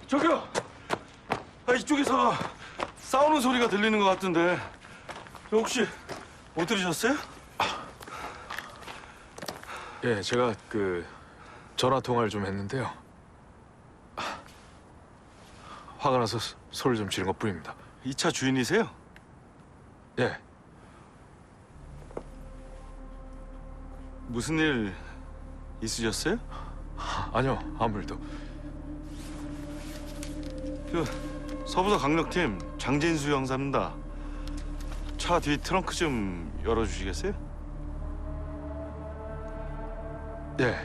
저기요! 이쪽에서 싸우는 소리가 들리는 것 같은데 혹시 못 들으셨어요? 예, 제가 전화 통화를 좀 했는데요. 화가 나서 소리를 좀 지른 것뿐입니다. 이 차 주인이세요? 예. 무슨 일 있으셨어요? 아니요, 아무 일도. 서부서 강력팀 장진수 형사입니다. 차 뒤 트렁크 좀 열어주시겠어요? 예.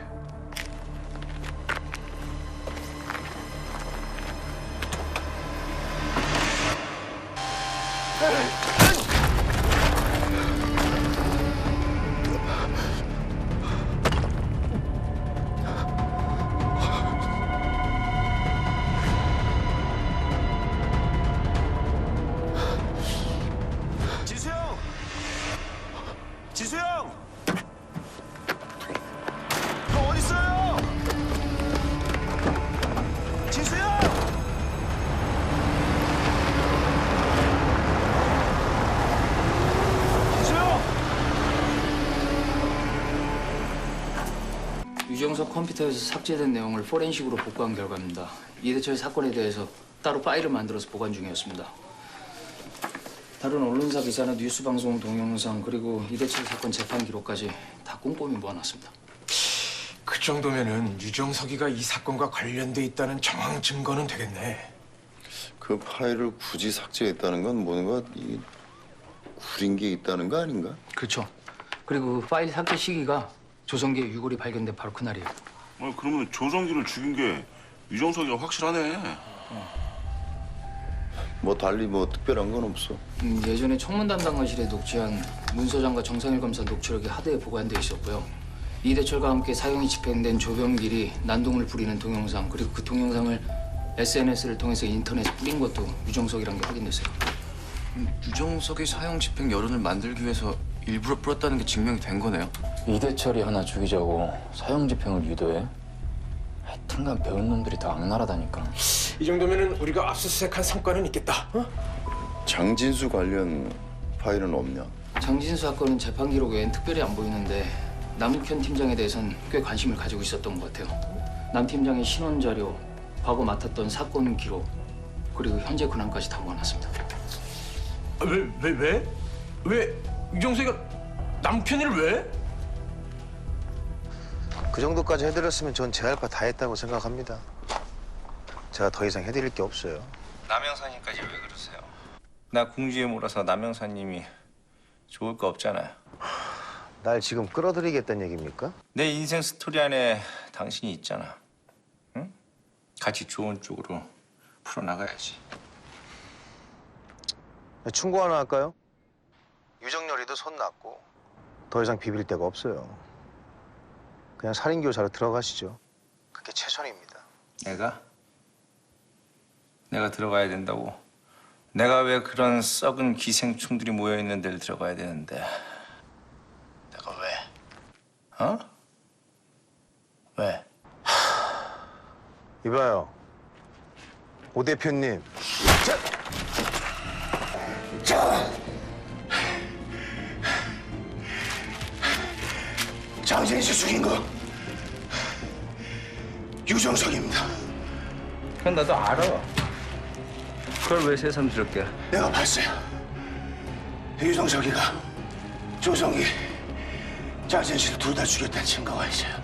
지수형! 너 어디 있어요? 지수형! 지수형! 유정석 컴퓨터에서 삭제된 내용을 포렌식으로 복구한 결과입니다. 이대철 사건에 대해서 따로 파일을 만들어서 보관 중이었습니다. 다른 언론사 기사나 뉴스 방송 동영상 그리고 이대철 사건 재판 기록까지 다 꼼꼼히 모아놨습니다. 그 정도면은 유정석이가 이 사건과 관련돼 있다는 정황 증거는 되겠네. 그 파일을 굳이 삭제했다는 건 뭔가 구린 게 있다는 거 아닌가? 그렇죠. 그리고 그 파일 삭제 시기가 조성기의 유골이 발견된 바로 그날이에요. 그러면 조성기를 죽인 게 유정석이가 확실하네. 뭐 달리 뭐 특별한 건 없어. 예전에 청문 담당관실에 녹취한 문 소장과 정상일 검사 녹취록이 하드에 보관돼 있었고요. 이대철과 함께 사형이 집행된 조병길이 난동을 부리는 동영상 그리고 그 동영상을 SNS를 통해서 인터넷에 뿌린 것도 유정석이란 게 확인됐어요. 유정석이 사형 집행 여론을 만들기 위해서 일부러 뿌렸다는 게 증명이 된 거네요. 이대철이 하나 죽이자고 사형 집행을 유도해? 하여튼간 배운 놈들이 다 악랄하다니까. 이 정도면은 우리가 압수수색한 성과는 있겠다. 장진수 관련 파일은 없냐? 장진수 사건은 재판 기록엔 특별히 안 보이는데 남욱현 팀장에 대해선 꽤 관심을 가지고 있었던 것 같아요. 남 팀장의 신원 자료, 과거 맡았던 사건 기록, 그리고 현재 근황까지 다 모아놨습니다. 왜 유정석이가 남편이를 왜? 그 정도까지 해드렸으면 전 제 할 바 다 했다고 생각합니다. 제가 더 이상 해드릴 게 없어요. 남영사님까지 왜 그러세요? 나 궁지에 몰아서 남영사님이 좋을 거 없잖아요. 날 지금 끌어들이겠다는 얘기입니까? 내 인생 스토리 안에 당신이 있잖아. 응? 같이 좋은 쪽으로 풀어나가야지. 충고 하나 할까요? 유정열이도 손 놨고 더 이상 비빌 데가 없어요. 그냥 살인교사로 들어가시죠. 그게 최선입니다. 내가 들어가야 된다고? 내가 왜 그런 썩은 기생충들이 모여있는 데를 들어가야 되는데 내가 왜? 어? 왜? 이봐요. 오 대표님. 장진수 죽인 거 유정석입니다. 그건 나도 알아. 그걸 왜 새삼스럽게? 내가 봤어요. 유정석이가 조성기, 장진수를 둘 다 죽였다는 증거가 있어요.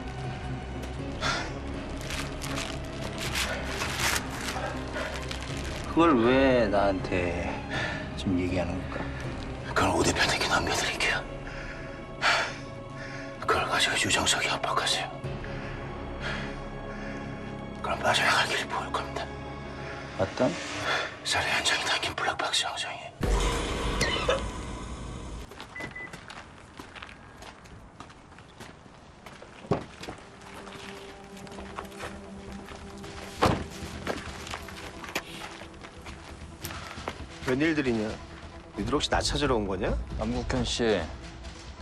그걸 왜 나한테 지금 얘기하는 걸까? 그걸 오 대표님께 넘겨드릴게요. 그걸 가지고 유정석이 압박하세요. 그럼 빠져나갈 길이 보일 겁니다. 어떤? 살해 현장이 담긴 블랙박스 영상이. 웬일들이냐? 니들 혹시 나 찾으러 온 거냐? 남국현 씨,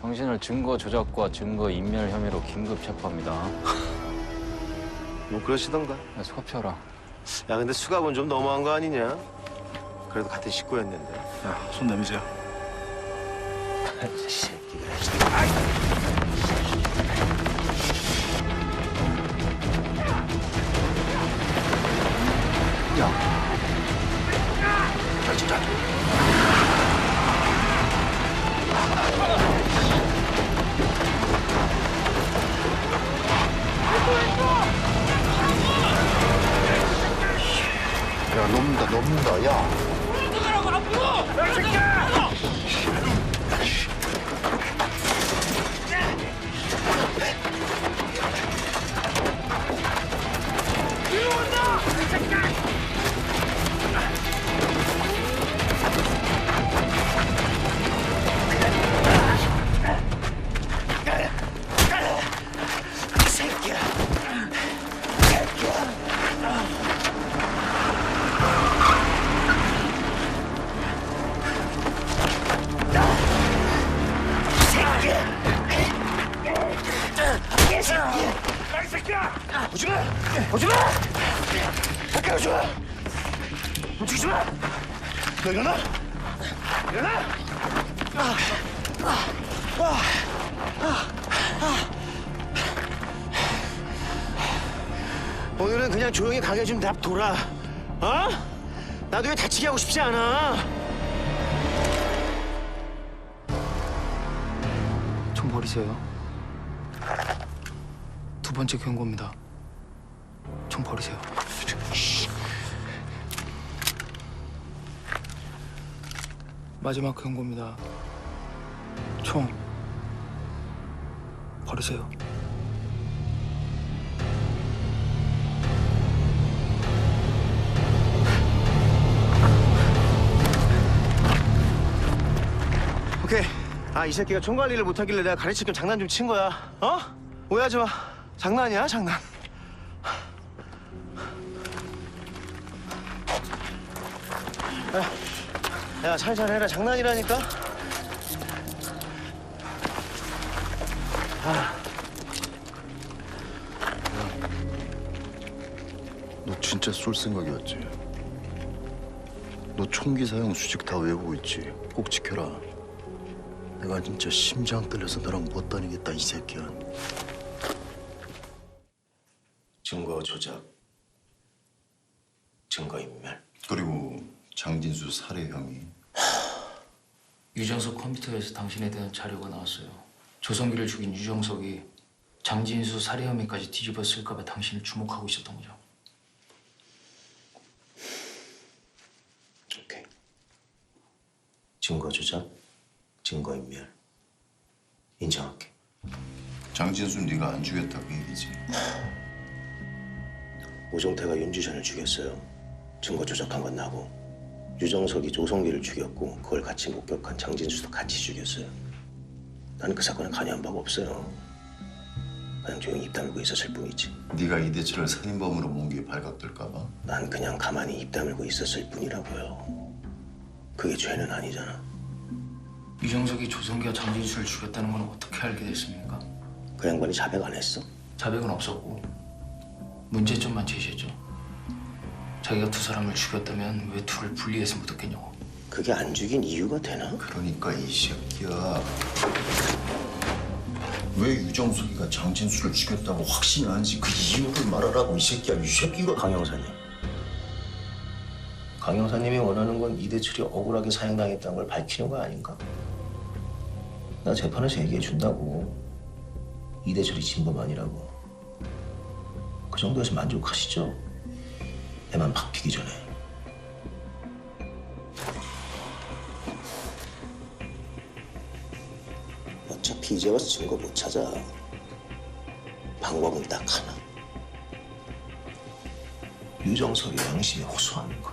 당신을 증거 조작과 증거 인멸 혐의로 긴급 체포합니다. 뭐 그러시던가. 속혀라. 야 근데 수갑은 좀 너무한 거 아니냐? 그래도 같은 식구였는데. 야, 손 내미세요. 야, 넘는다, 야. 오지마! 가까이 오지마! 움직이지 마! 너 일어나! 일어나! 오늘은 그냥 조용히 가게 좀 납 돌아. 어? 나도 왜 다치게 하고 싶지 않아. 버리세요. 두 번째 경고입니다. 총 버리세요. 마지막 경고입니다. 총 버리세요. 오케이. 이 새끼가 총 관리를 못하길래 내가 가르칠 겸 장난 좀 친 거야. 어? 오해하지 마. 장난이야, 장난. 야, 살살 해라. 장난이라니까. 너 진짜 쏠 생각이었지? 너 총기 사용 수직 다 외우고 있지? 꼭 지켜라. 내가 진짜 심장 떨려서 너랑 못 다니겠다, 이 새끼야. 증거 조작, 증거 인멸. 그리고 장진수 살해 혐의. 유정석 컴퓨터에서 당신에 대한 자료가 나왔어요. 조성기를 죽인 유정석이 장진수 살해 혐의까지 뒤집어 쓸까 봐 당신을 주목하고 있었던 거죠. 오케이. 증거 조작, 증거 인멸. 인정할게. 장진수 네가 안 죽였다고 얘기지? 오종태가 윤주전을 죽였어요. 증거 조작한 건 나고 유정석이 조성기를 죽였고 그걸 같이 목격한 장진수도 같이 죽였어요. 나는 그 사건에 관여한 바가 없어요. 그냥 조용히 입 다물고 있었을 뿐이지. 네가 이대철을 살인범으로 본 게 발각될까 봐? 난 그냥 가만히 입 다물고 있었을 뿐이라고요. 그게 죄는 아니잖아. 유정석이 조성기와 장진수를 죽였다는 건 어떻게 알게 됐습니까? 그 양반이 자백 안 했어? 자백은 없었고 문제점만 제시했죠. 자기가 두 사람을 죽였다면 왜 둘을 분리해서 묻었겠냐고. 그게 안 죽인 이유가 되나? 그러니까 이 새끼야. 왜 유정석이가 장진수를 죽였다고 확신이 나는지 그 이유를 말하라고, 이 새끼야. 이 새끼가. 강 형사님. 강 형사님이 원하는 건 이대철이 억울하게 사형당했다는 걸 밝히는 거 아닌가? 나 재판에서 얘기해 준다고. 이대철이 진범 아니라고. 그 정도에서 만족하시죠? 내만 박히기 전에. 어차피 이제 와서 증거 못 찾아. 방법은 딱 하나. 유정석의 양심에 호소하는 거.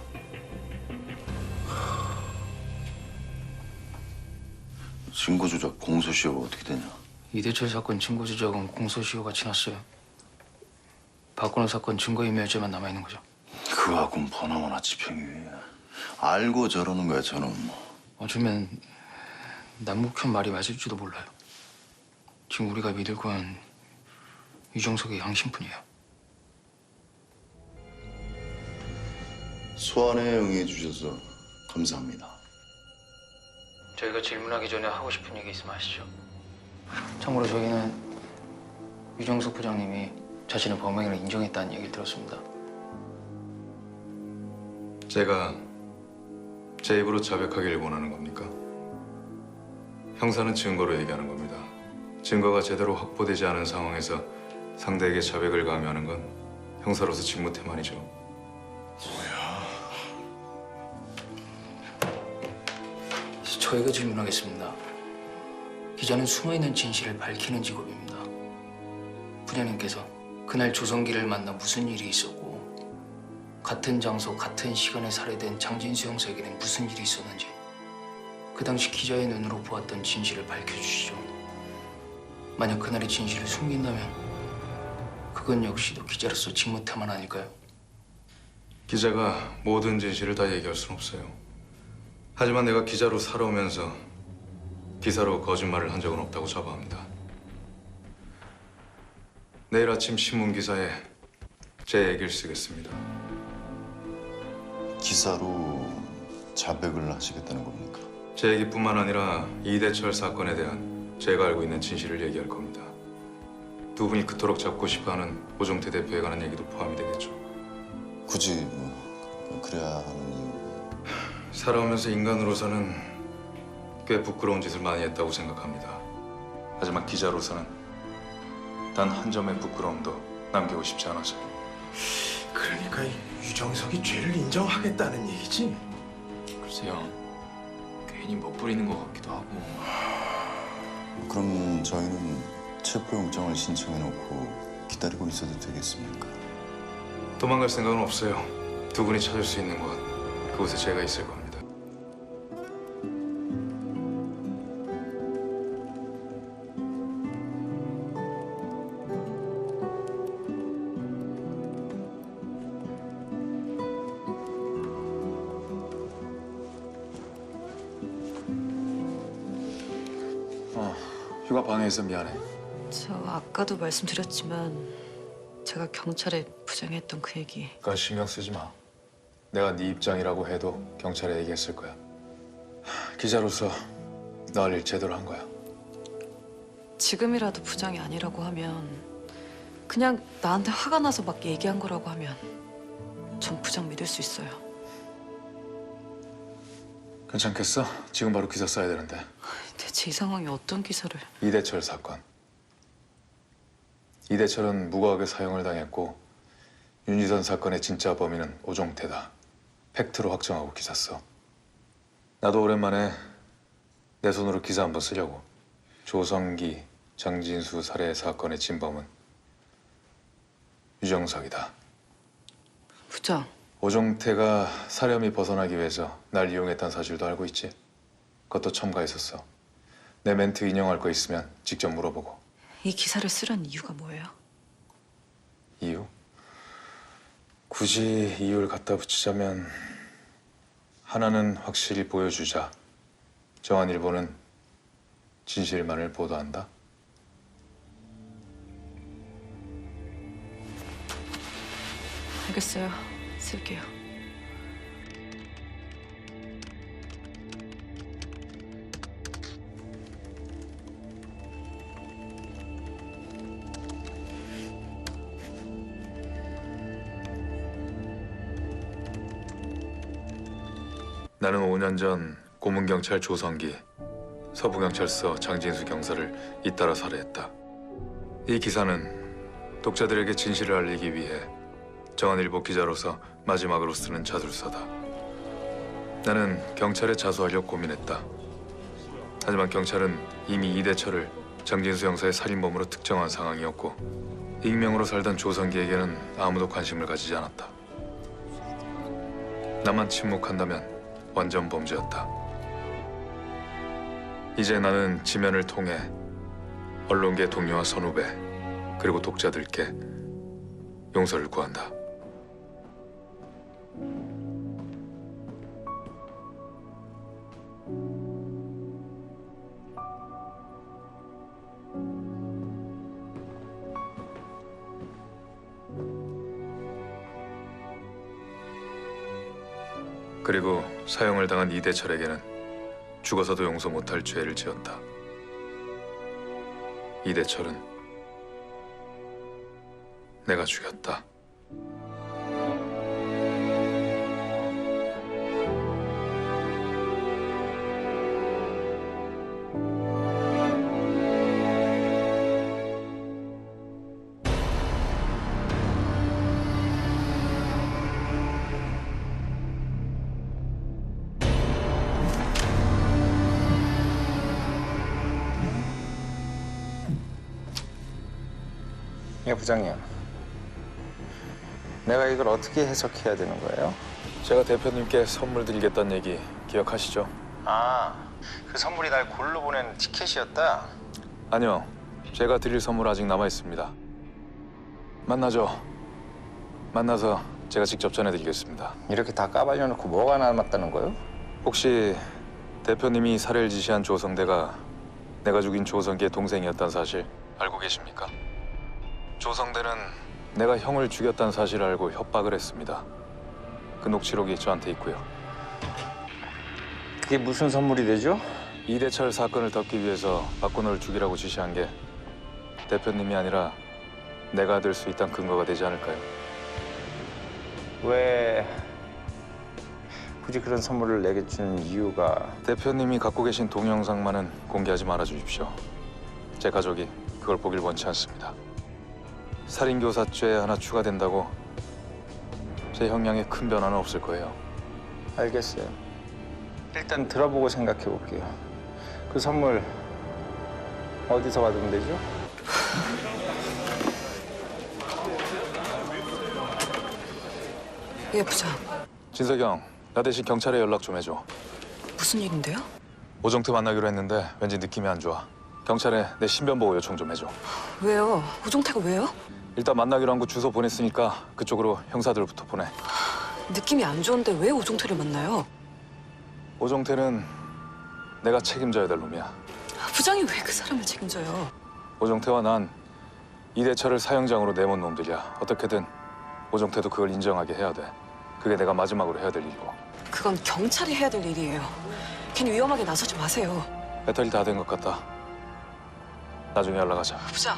증거 조작 공소시효가 어떻게 되냐? 이대철 사건 증거 조작은 공소시효가 지났어요. 박건호 사건 증거인멸죄만 남아있는 거죠. 그거하고는 보나마나 집행이. 알고 저러는 거야, 저놈. 어쩌면 남북현 말이 맞을지도 몰라요. 지금 우리가 믿을 건 유정석의 양심뿐이에요. 소환에 응해 주셔서 감사합니다. 저희가 질문하기 전에 하고 싶은 얘기 있으면 하시죠. 참고로 저희는 유정석 부장님이 자신의 범행을 인정했다는 얘기를 들었습니다. 제가 제 입으로 자백하기를 원하는 겁니까? 형사는 증거로 얘기하는 겁니다. 증거가 제대로 확보되지 않은 상황에서 상대에게 자백을 강요하는 건 형사로서 직무태만이죠. 저희가 질문하겠습니다. 기자는 숨어있는 진실을 밝히는 직업입니다. 부장님께서 그날 조성기를 만나 무슨 일이 있었고 같은 장소, 같은 시간에 살해된 장진수 형사에게는 무슨 일이 있었는지 그 당시 기자의 눈으로 보았던 진실을 밝혀주시죠. 만약 그날의 진실을 숨긴다면 그건 역시도 기자로서 직무태만 아닐까요? 기자가 모든 진실을 다 얘기할 순 없어요. 하지만 내가 기자로 살아오면서 기사로 거짓말을 한 적은 없다고 자부합니다. 내일 아침 신문 기사에 제 얘기를 쓰겠습니다. 기사로 자백을 하시겠다는 겁니까? 제 얘기뿐만 아니라 이대철 사건에 대한 제가 알고 있는 진실을 얘기할 겁니다. 두 분이 그토록 잡고 싶어하는 오종태 대표에 관한 얘기도 포함이 되겠죠. 굳이 그래야 하는 이유? 살아오면서 인간으로서는 꽤 부끄러운 짓을 많이 했다고 생각합니다. 하지만 기자로서는 단 한 점의 부끄러움도 남기고 싶지 않아서. 그러니까 유정석이 죄를 인정하겠다는 얘기지? 글쎄요. 괜히 멋부리는 것 같기도 하고. 그럼 저희는 체포영장을 신청해놓고 기다리고 있어도 되겠습니까? 도망갈 생각은 없어요. 두 분이 찾을 수 있는 곳, 그곳에 제가 있을 겁니다. 휴가 방해해서 미안해. 저 아까도 말씀드렸지만 제가 경찰에 부정했던 그 얘기. 그건 신경 쓰지 마. 내가 네 입장이라고 해도 경찰에 얘기했을 거야. 기자로서 너 할 일 제대로 한 거야. 지금이라도 부정이 아니라고 하면 그냥 나한테 화가 나서 막 얘기한 거라고 하면 전 부정 믿을 수 있어요. 괜찮겠어? 지금 바로 기사 써야 되는데. 대체 이 상황에 어떤 기사를? 이대철 사건. 이대철은 무고하게 사형을 당했고 윤희선 사건의 진짜 범인은 오종태다. 팩트로 확정하고 기사 써. 나도 오랜만에 내 손으로 기사 한번 쓰려고. 조성기, 장진수 살해 사건의 진범은 유정석이다. 부장. 오종태가 사렴이 벗어나기 위해서 날 이용했다는 사실도 알고 있지? 그것도 첨가했었어. 내 멘트 인용할 거 있으면 직접 물어보고. 이 기사를 쓰려는 이유가 뭐예요? 이유? 굳이 이유를 갖다 붙이자면 하나는 확실히 보여주자. 정한일보는 진실만을 보도한다. 알겠어요. 쓸게요. 나는 5년 전 고문경찰 조성기, 서부경찰서 장진수 경사를 잇따라 살해했다. 이 기사는 독자들에게 진실을 알리기 위해 정한일보 기자로서 마지막으로 쓰는 자술서다. 나는 경찰에 자수하려 고민했다. 하지만 경찰은 이미 이대철을 장진수 형사의 살인범으로 특정한 상황이었고 익명으로 살던 조성기에게는 아무도 관심을 가지지 않았다. 나만 침묵한다면 완전 범죄였다. 이제 나는 지면을 통해 언론계 동료와 선후배 그리고 독자들께 용서를 구한다. 그리고 사형을 당한 이대철에게는 죽어서도 용서 못할 죄를 지었다. 이대철은 내가 죽였다. 예, 부장님. 내가 이걸 어떻게 해석해야 되는 거예요? 제가 대표님께 선물 드리겠다는 얘기 기억하시죠? 아, 그 선물이 날 골로 보낸 티켓이었다? 아니요. 제가 드릴 선물 아직 남아 있습니다. 만나죠. 만나서 제가 직접 전해드리겠습니다. 이렇게 다 까발려놓고 뭐가 남았다는 거예요? 혹시 대표님이 살해를 지시한 조성대가 내가 죽인 조성기의 동생이었다는 사실 알고 계십니까? 조성대는 내가 형을 죽였다는 사실을 알고 협박을 했습니다. 그 녹취록이 저한테 있고요. 그게 무슨 선물이 되죠? 이대철 사건을 덮기 위해서 박건호를 죽이라고 지시한 게 대표님이 아니라 내가 될 수 있다는 근거가 되지 않을까요? 왜 굳이 그런 선물을 내게 주는 이유가? 대표님이 갖고 계신 동영상만은 공개하지 말아 주십시오. 제 가족이 그걸 보길 원치 않습니다. 살인교사죄 하나 추가된다고 제 형량에 큰 변화는 없을 거예요. 알겠어요. 일단 들어보고 생각해 볼게요. 그 선물 어디서 받으면 되죠? 예, 부장. 진석영, 나 대신 경찰에 연락 좀 해줘. 무슨 일인데요? 오정태 만나기로 했는데 왠지 느낌이 안 좋아. 경찰에 내 신변 보호 요청 좀 해줘. 왜요? 오종태가 왜요? 일단 만나기로 한 곳 주소 보냈으니까 그쪽으로 형사들부터 보내. 느낌이 안 좋은데 왜 오종태를 만나요? 오정태는 내가 책임져야 될 놈이야. 부장이 왜 그 사람을 책임져요? 오정태와 난 이대철을 사형장으로 내몬 놈들이야. 어떻게든 오정태도 그걸 인정하게 해야 돼. 그게 내가 마지막으로 해야 될 일이고. 그건 경찰이 해야 될 일이에요. 괜히 위험하게 나서지 마세요. 배터리 다 된 것 같다. 나중에 연락하자. 부장.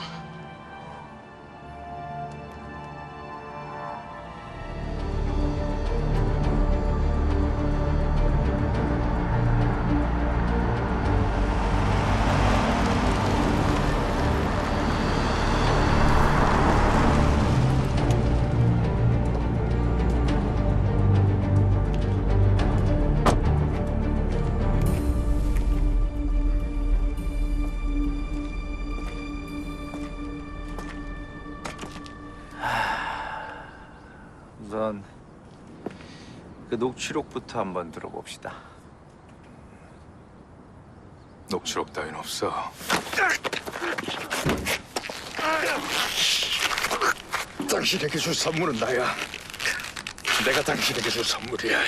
우선 그 녹취록부터 한번 들어봅시다. 녹취록 따윈 없어. 당신에게 줄 선물은 나야. 내가 당신에게 줄 선물이야.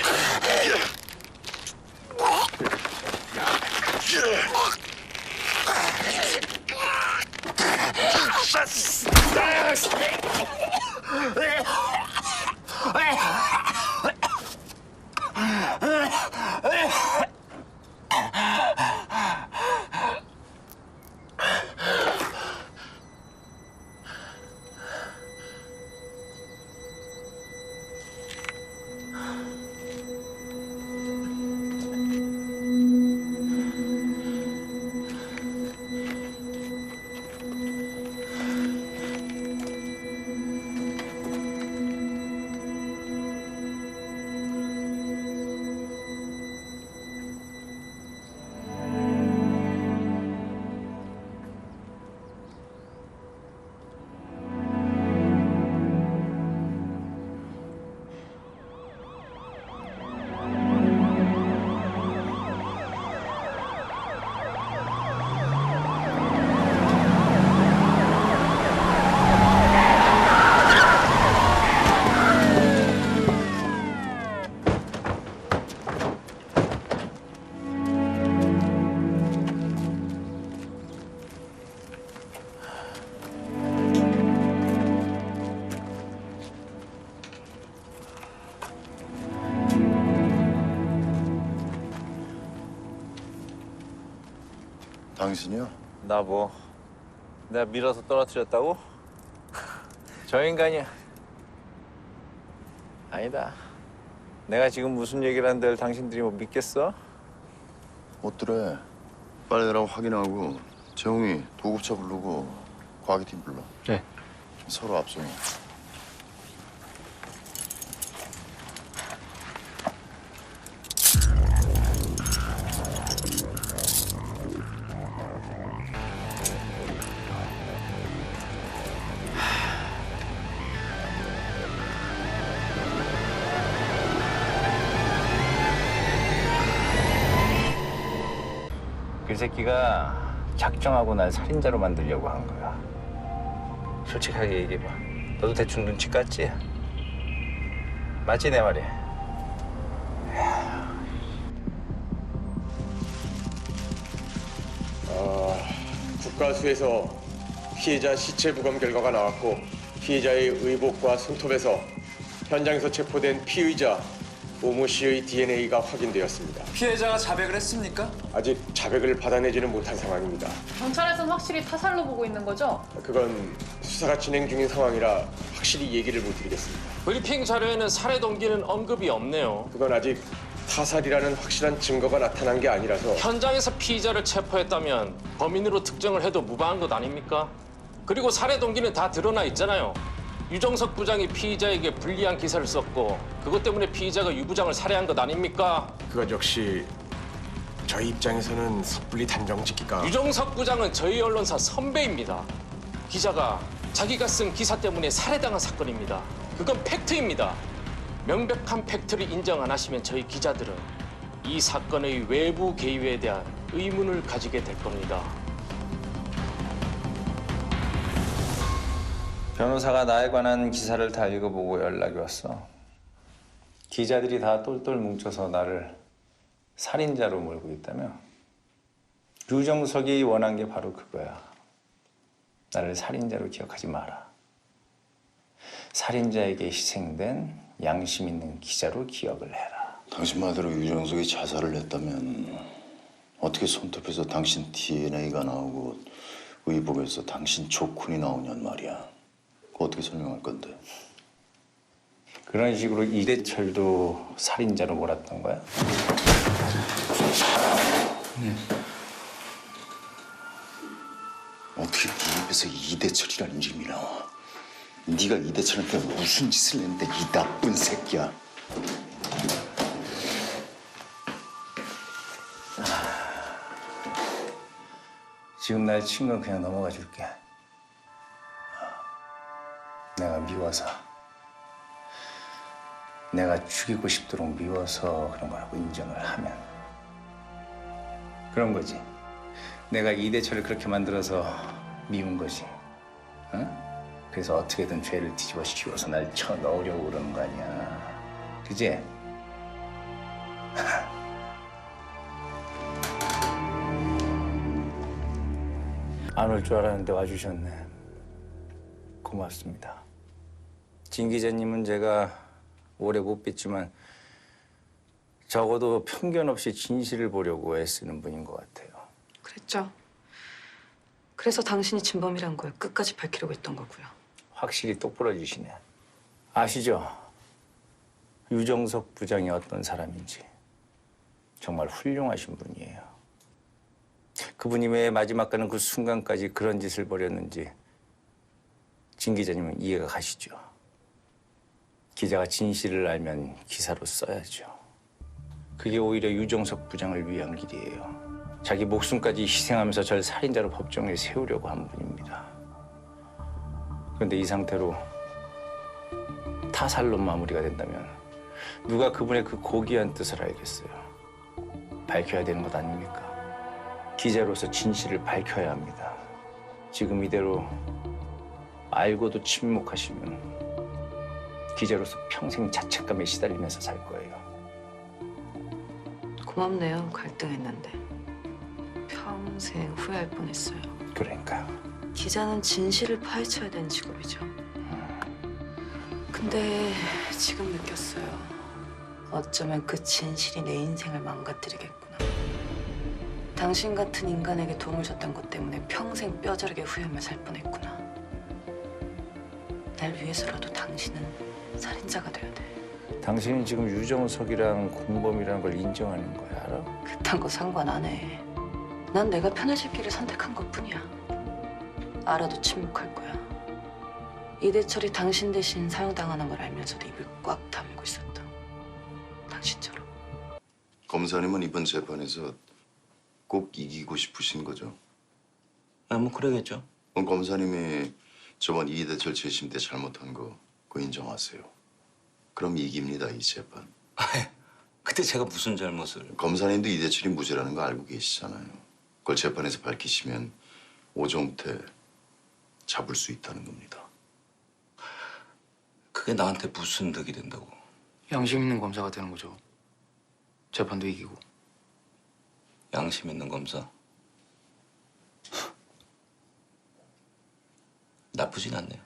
당신이요? 나 뭐 내가 밀어서 떨어뜨렸다고? 저 인간이 아니다. 내가 지금 무슨 얘기를 하는데 당신들이 뭐 믿겠어? 어떠래? 빨리 내라고 확인하고 재홍이 도급차 부르고 과기팀 불러. 네. 서로 앞서고. 그 새끼가 작정하고 날 살인자로 만들려고 한 거야. 솔직하게 얘기해봐. 너도 대충 눈치 깠지? 맞지 내 말이? 국가수에서 피해자 시체 부검 결과가 나왔고 피해자의 의복과 손톱에서 현장에서 체포된 피의자 오모 씨의 DNA가 확인되었습니다. 피해자가 자백을 했습니까? 아직 자백을 받아내지는 못한 상황입니다. 경찰에서는 확실히 타살로 보고 있는 거죠? 그건 수사가 진행 중인 상황이라 확실히 얘기를 못 드리겠습니다. 브리핑 자료에는 살해 동기는 언급이 없네요. 그건 아직 타살이라는 확실한 증거가 나타난 게 아니라서 현장에서 피의자를 체포했다면 범인으로 특정을 해도 무방한 것 아닙니까? 그리고 살해 동기는 다 드러나 있잖아요. 유정석 부장이 피의자에게 불리한 기사를 썼고 그것 때문에 피의자가 유 부장을 살해한 것 아닙니까? 그것 역시 저희 입장에서는 섣불리 단정 짓기가 유정석 부장은 저희 언론사 선배입니다. 기자가 자기가 쓴 기사 때문에 살해당한 사건입니다. 그건 팩트입니다. 명백한 팩트를 인정 안 하시면 저희 기자들은 이 사건의 외부 개입에 대한 의문을 가지게 될 겁니다. 변호사가 나에 관한 기사를 다 읽어보고 연락이 왔어. 기자들이 다 똘똘 뭉쳐서 나를 살인자로 몰고 있다며. 유정석이 원한 게 바로 그거야. 나를 살인자로 기억하지 마라. 살인자에게 희생된 양심 있는 기자로 기억을 해라. 당신 말대로 유정석이 자살을 했다면 어떻게 손톱에서 당신 DNA가 나오고 의복에서 당신 조쿤이 나오냔 말이야. 그거 어떻게 설명할 건데? 그런 식으로 이대철도 살인자로 몰았던 거야? 네. 어떻게 네 입에서 이대철이라는 이름이 나와? 네가 이대철한테 무슨 짓을 했는데 이 나쁜 새끼야. 지금 날 친 건 그냥 넘어가 줄게. 내가 미워서, 내가 죽이고 싶도록 미워서 그런 거라고 인정을 하면 그런 거지. 내가 이대철을 그렇게 만들어서 미운 거지. 응? 그래서 어떻게든 죄를 뒤집어 씌워서 날 쳐넣으려고 그러는 거 아니야. 그지? 안 올 줄 알았는데 와주셨네. 고맙습니다. 진 기자님은 제가 오래 못 뵀지만 적어도 편견 없이 진실을 보려고 애쓰는 분인 것 같아요. 그랬죠. 그래서 당신이 진범이란 걸 끝까지 밝히려고 했던 거고요. 확실히 똑부러지시네. 아시죠? 유정석 부장이 어떤 사람인지. 정말 훌륭하신 분이에요. 그분이 왜 마지막 가는 그 순간까지 그런 짓을 벌였는지 진 기자님은 이해가 가시죠? 기자가 진실을 알면 기사로 써야죠. 그게 오히려 유정석 부장을 위한 길이에요. 자기 목숨까지 희생하면서 절 살인자로 법정에 세우려고 한 분입니다. 그런데 이 상태로 타살로 마무리가 된다면 누가 그분의 그 고귀한 뜻을 알겠어요? 밝혀야 되는 것 아닙니까? 기자로서 진실을 밝혀야 합니다. 지금 이대로 알고도 침묵하시면 기자로서 평생 자책감에 시달리면서 살 거예요. 고맙네요. 갈등했는데. 평생 후회할 뻔했어요. 그러니까요. 기자는 진실을 파헤쳐야 되는 직업이죠. 근데 지금 느꼈어요. 어쩌면 그 진실이 내 인생을 망가뜨리겠구나. 당신 같은 인간에게 도움을 줬던 것 때문에 평생 뼈저리게 후회하며 살 뻔했구나. 날 위해서라도 당신은 살인자가 돼야 돼. 당신은 지금 유정석이랑 공범이라는 걸 인정하는 거야, 알아? 그딴 거 상관 안 해. 난 내가 편해질 길을 선택한 것뿐이야. 알아도 침묵할 거야. 이대철이 당신 대신 사용당하는 걸 알면서도 입을 꽉 다물고 있었다. 당신처럼. 검사님은 이번 재판에서 꼭 이기고 싶으신 거죠? 뭐 그러겠죠. 그럼 검사님이 저번 이대철 재심 때 잘못한 거 그거 인정하세요. 그럼 이깁니다, 이 재판. 그때 제가 무슨 잘못을... 검사님도 이대철이 무죄라는 거 알고 계시잖아요. 그걸 재판에서 밝히시면 오종태 잡을 수 있다는 겁니다. 그게 나한테 무슨 득이 된다고? 양심 있는 검사가 되는 거죠. 재판도 이기고. 양심 있는 검사? 나쁘진 않네요.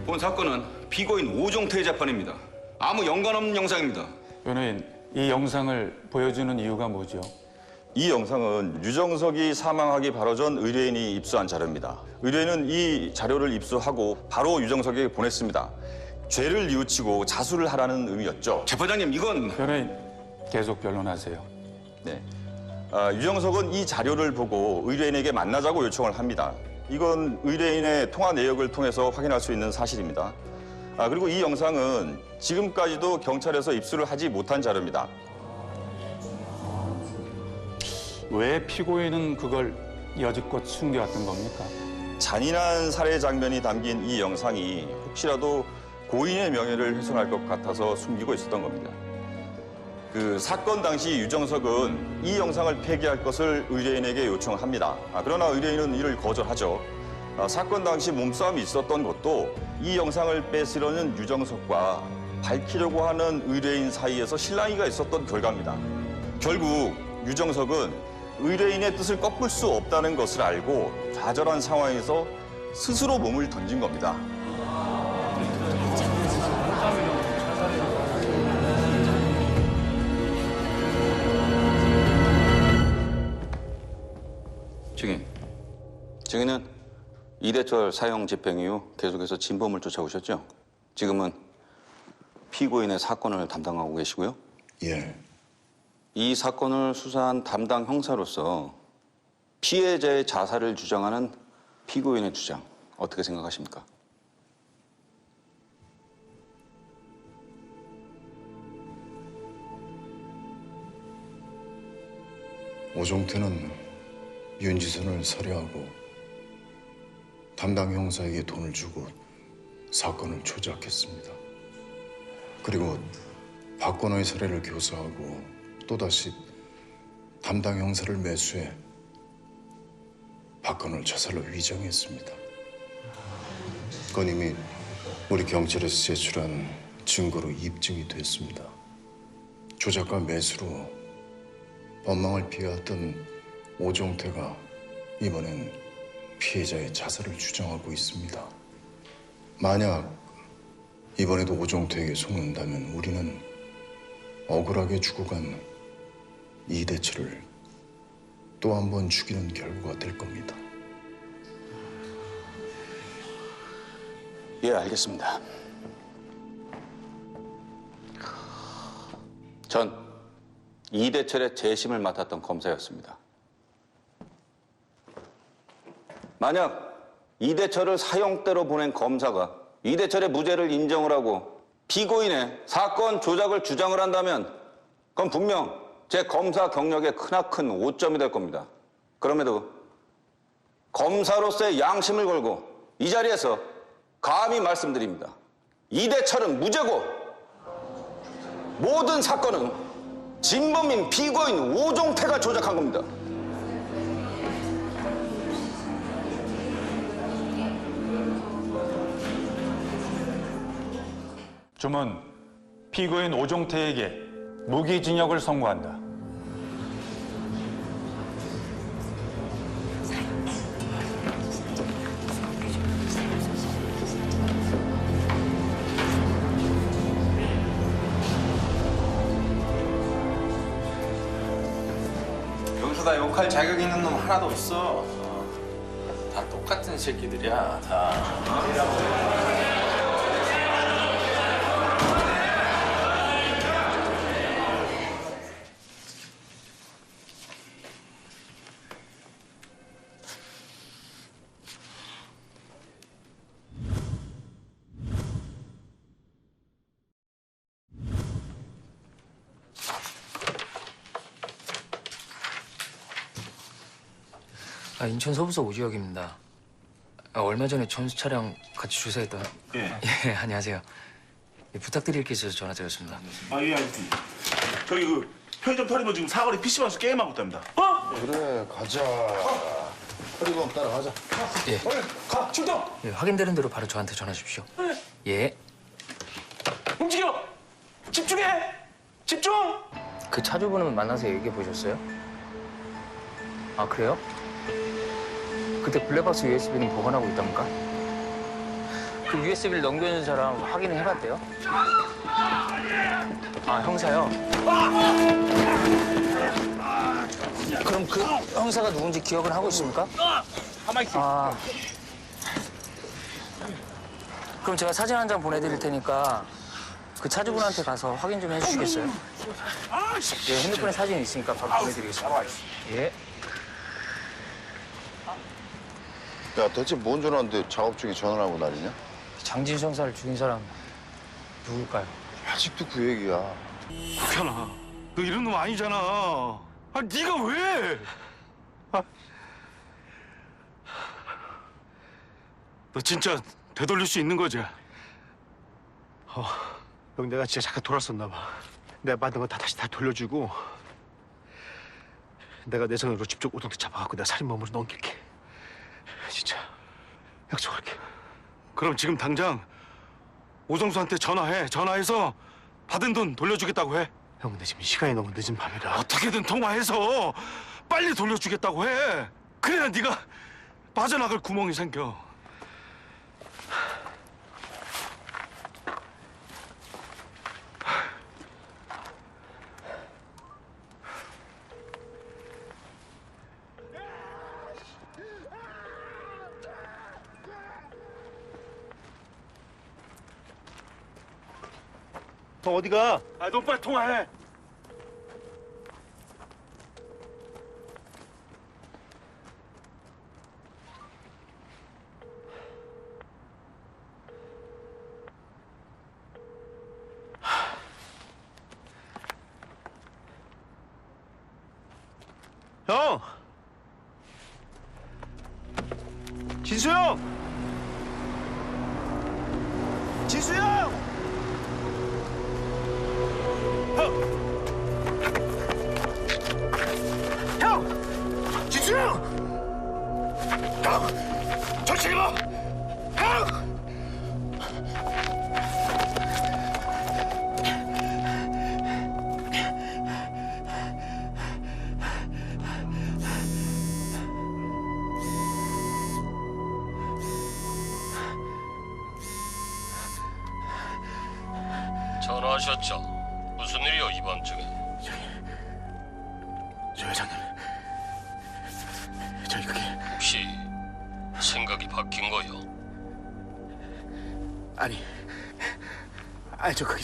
본 사건은 피고인 오종태의 재판입니다. 아무 연관 없는 영상입니다. 변호인, 이 영상을 보여주는 이유가 뭐죠? 이 영상은 유정석이 사망하기 바로 전 의뢰인이 입수한 자료입니다. 의뢰인은 이 자료를 입수하고 바로 유정석에게 보냈습니다. 죄를 뉘우치고 자수를 하라는 의미였죠. 재판장님, 이건... 변호인, 계속 변론하세요. 네. 유정석은 이 자료를 보고 의뢰인에게 만나자고 요청을 합니다. 이건 의뢰인의 통화 내역을 통해서 확인할 수 있는 사실입니다. 그리고 이 영상은 지금까지도 경찰에서 입수를 하지 못한 자료입니다. 왜 피고인은 그걸 여지껏 숨겨왔던 겁니까? 잔인한 살해 장면이 담긴 이 영상이 혹시라도 고인의 명예를 훼손할 것 같아서 숨기고 있었던 겁니다. 그 사건 당시 유정석은 이 영상을 폐기할 것을 의뢰인에게 요청합니다. 그러나 의뢰인은 이를 거절하죠. 사건 당시 몸싸움이 있었던 것도 이 영상을 뺏으려는 유정석과 밝히려고 하는 의뢰인 사이에서 실랑이가 있었던 결과입니다. 결국 유정석은 의뢰인의 뜻을 꺾을 수 없다는 것을 알고 좌절한 상황에서 스스로 몸을 던진 겁니다. 증인은 이대철 사형 집행 이후 계속해서 진범을 쫓아오셨죠? 지금은 피고인의 사건을 담당하고 계시고요? 예. 이 사건을 수사한 담당 형사로서 피해자의 자살을 주장하는 피고인의 주장, 어떻게 생각하십니까? 오종태는 윤지선을 살해하고 담당 형사에게 돈을 주고 사건을 조작했습니다. 그리고 박건호의 살해를 교사하고 또다시 담당 형사를 매수해 박건호를 자살로 위장했습니다. 그건 이미 우리 경찰에서 제출한 증거로 입증이 됐습니다. 조작과 매수로 법망을 피해왔던 오종태가 이번엔 피해자의 자살을 주장하고 있습니다. 만약 이번에도 오종태에게 속는다면 우리는 억울하게 죽어간 이대철을 또 한 번 죽이는 결과가 될 겁니다. 예, 알겠습니다. 전 이대철의 재심을 맡았던 검사였습니다. 만약 이대철을 사형대로 보낸 검사가 이대철의 무죄를 인정을 하고 피고인의 사건 조작을 주장을 한다면 그건 분명 제 검사 경력에 크나큰 오점이 될 겁니다. 그럼에도 검사로서의 양심을 걸고 이 자리에서 감히 말씀드립니다. 이대철은 무죄고 모든 사건은 진범인 피고인 오종태가 조작한 겁니다. 주문, 피고인 오종태에게 무기징역을 선고한다. 여기서 나 욕할 자격 있는 놈 하나도 없어. 다 똑같은 새끼들이야, 다. 인천 서부서 오지혁입니다. 얼마 전에 전수 차량 같이 조사했던. 예. 예, 안녕하세요. 예, 부탁드릴 게 있어서 전화드렸습니다. 예, 알겠습니다. 저기 그 편의점 털이면 지금 사거리 PC방에서 게임하고 있답니다. 그래, 가자. 털이범 따라가자. 예. 가, 출동! 예, 확인되는 대로 바로 저한테 전화 주십시오. 예. 움직여! 집중해! 집중! 그 차주분은 만나서 얘기해 보셨어요? 아, 그래요? 그때 블랙박스 USB는 보관하고 있답니까? 그 USB를 넘겨준 사람 확인을 해봤대요? 아, 형사요? 그럼 그 형사가 누군지 기억은 하고 있습니까? 아. 그럼 제가 사진 한 장 보내드릴 테니까 그 차주분한테 가서 확인 좀 해주시겠어요? 예, 핸드폰에 사진이 있으니까 바로 보내드리겠습니다. 예. 야, 대체 뭔 전화인데 작업 중에 전화를 하고 난리냐? 장진수 형사를 죽인 사람 누굴까요? 아직도 그 얘기야. 국현아, 너 이런 놈 아니잖아. 아, 네가 왜? 아. 너 진짜 되돌릴 수 있는 거지? 형 내가 진짜 잠깐 돌았었나 봐. 내가 받은 거 다시 다 돌려주고 내가 내 손으로 직접 오동태 잡아갖고 내가 살인범으로 넘길게. 진짜 약속할게. 그럼 지금 당장 오정수한테 전화해. 전화해서 받은 돈 돌려주겠다고 해. 형 근데 지금 시간이 너무 늦은 밤이라. 어떻게든 통화해서 빨리 돌려주겠다고 해. 그래야 네가 빠져나갈 구멍이 생겨. 형 어디가? 아, 너 빨리 통화해. 형! 진수 형! 진수 형! 형! 진수 형! 형! 정신 차려! 형! 전화하셨죠? 무슨 일이요, 이 밤중에? 저 회장님, 저희 그게 혹시 생각이 바뀐 거요? 아니 저 그게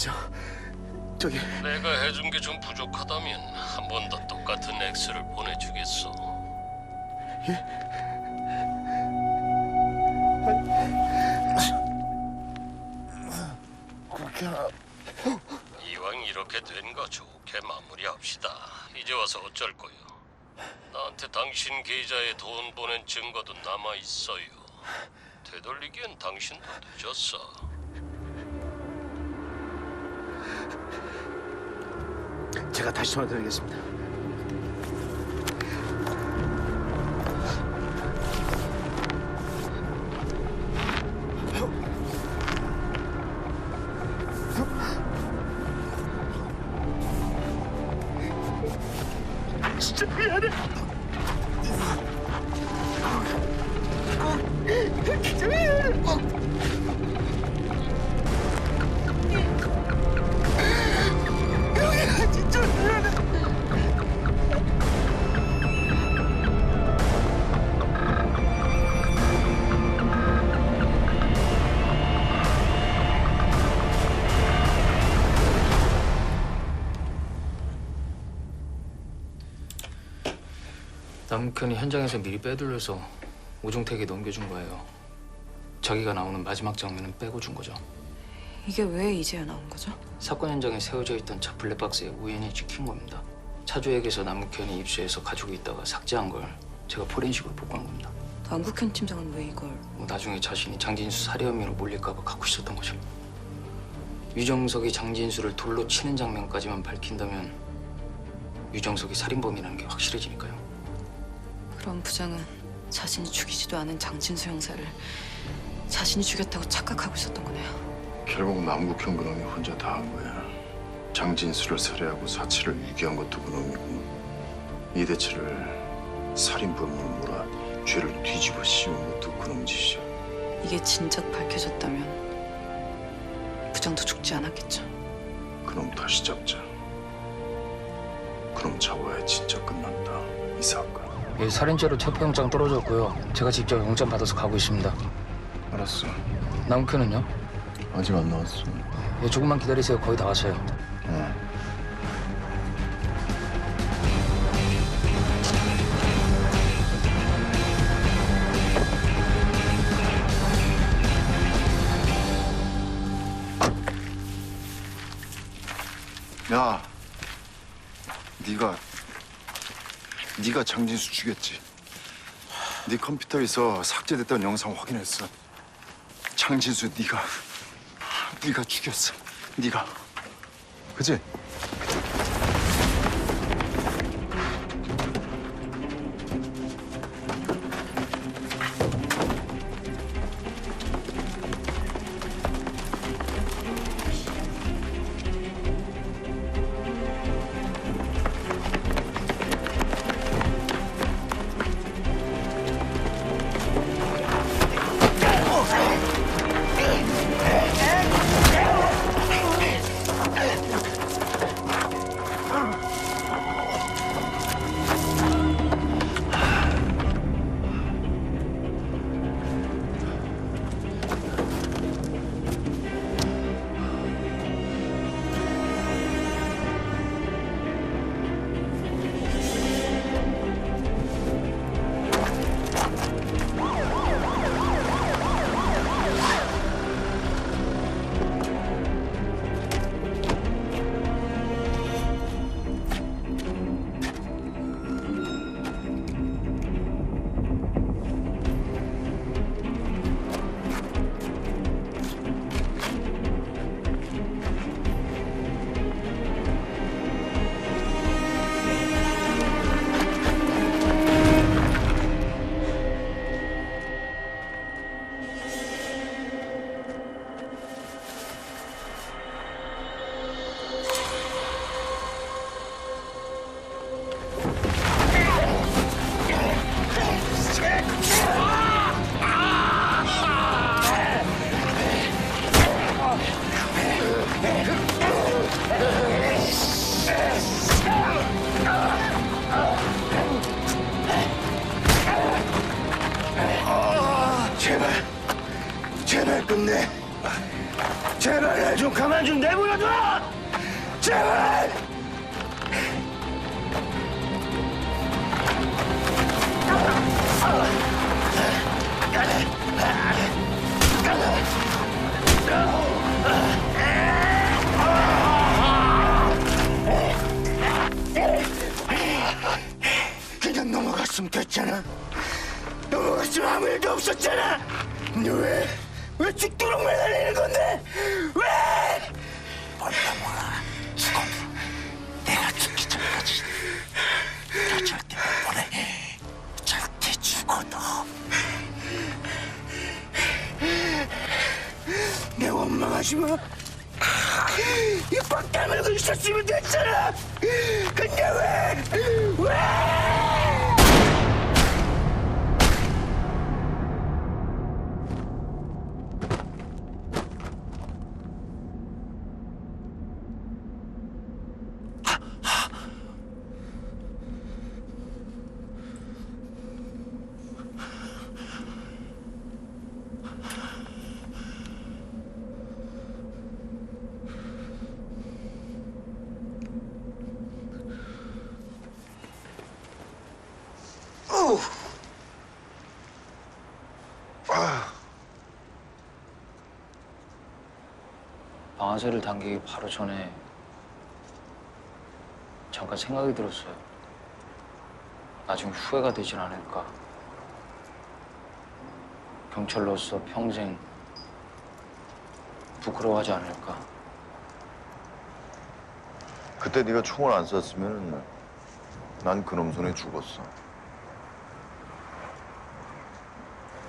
저기 내가 해준 게 좀 부족하다면 한 번 더 똑같은 X를 보내주겠어. 예? 이왕 이렇게 된 거 좋게 마무리합시다. 이제 와서 어쩔 거요? 나한테 당신 계좌에 돈 보낸 증거도 남아 있어요. 되돌리기엔 당신도 늦었어. 제가 다시 전화드리겠습니다. 진짜 미안해. 진짜 미안해. 형이 진짜 미안해. 남편이 현장에서 미리 빼돌려서 오종택에게 넘겨준 거예요. 자기가 나오는 마지막 장면은 빼고 준 거죠. 이게 왜 이제야 나온 거죠? 사건 현장에 세워져 있던 차 블랙박스에 우연히 찍힌 겁니다. 차주에게서 남욱현이 입수해서 가지고 있다가 삭제한 걸 제가 포렌식으로 복구한 겁니다. 남국현 팀장은 왜 이걸? 나중에 자신이 장진수 살해 혐의로 몰릴까 봐 갖고 있었던 거죠. 유정석이 장진수를 돌로 치는 장면까지만 밝힌다면 유정석이 살인범이라는 게 확실해지니까요. 그럼 부장은 자신이 죽이지도 않은 장진수 형사를 자신이 죽였다고 착각하고 있었던 거네요. 결국 남국형 그놈이 혼자 다 한 거야. 장진수를 살해하고 사치를 유기한 것도 그놈이고 이대철을 살인범으로 몰아 죄를 뒤집어 씌운 것도 그놈 짓이야. 이게 진작 밝혀졌다면 부장도 죽지 않았겠죠. 그럼 다시 잡자. 그럼 잡아야 진짜 끝난다. 이 사건. 예, 살인죄로 체포영장 떨어졌고요. 제가 직접 영장 받아서 가고 있습니다. 알았어. 남편은요? 아직 안 나왔어. 예, 조금만 기다리세요. 거의 다 왔어요. 야, 네가 장진수 죽였지. 네 컴퓨터에서 삭제됐던 영상 확인했어. 장진수 네가 죽였어. 네가. 그지? 제발 끝내. 제발 날 좀 가만 좀 내버려둬. 제발. 그냥 넘어갔으면 됐잖아. 넘어갔으면 아무 일도 없었잖아. 근데 왜 죽도록 매달리는 건데? 왜? 몰라. 죽어도 내가 죽기 전까지 나 절대 못 보내. 절대 죽어도 내 원망하지 마. 입 다물고 있었으면 됐잖아. 근데 왜? 방아쇠를 당기기 바로 전에 잠깐 생각이 들었어요. 나중에 후회가 되진 않을까. 경찰로서 평생 부끄러워하지 않을까. 그때 네가 총을 안 쐈으면 난 그놈 손에 죽었어.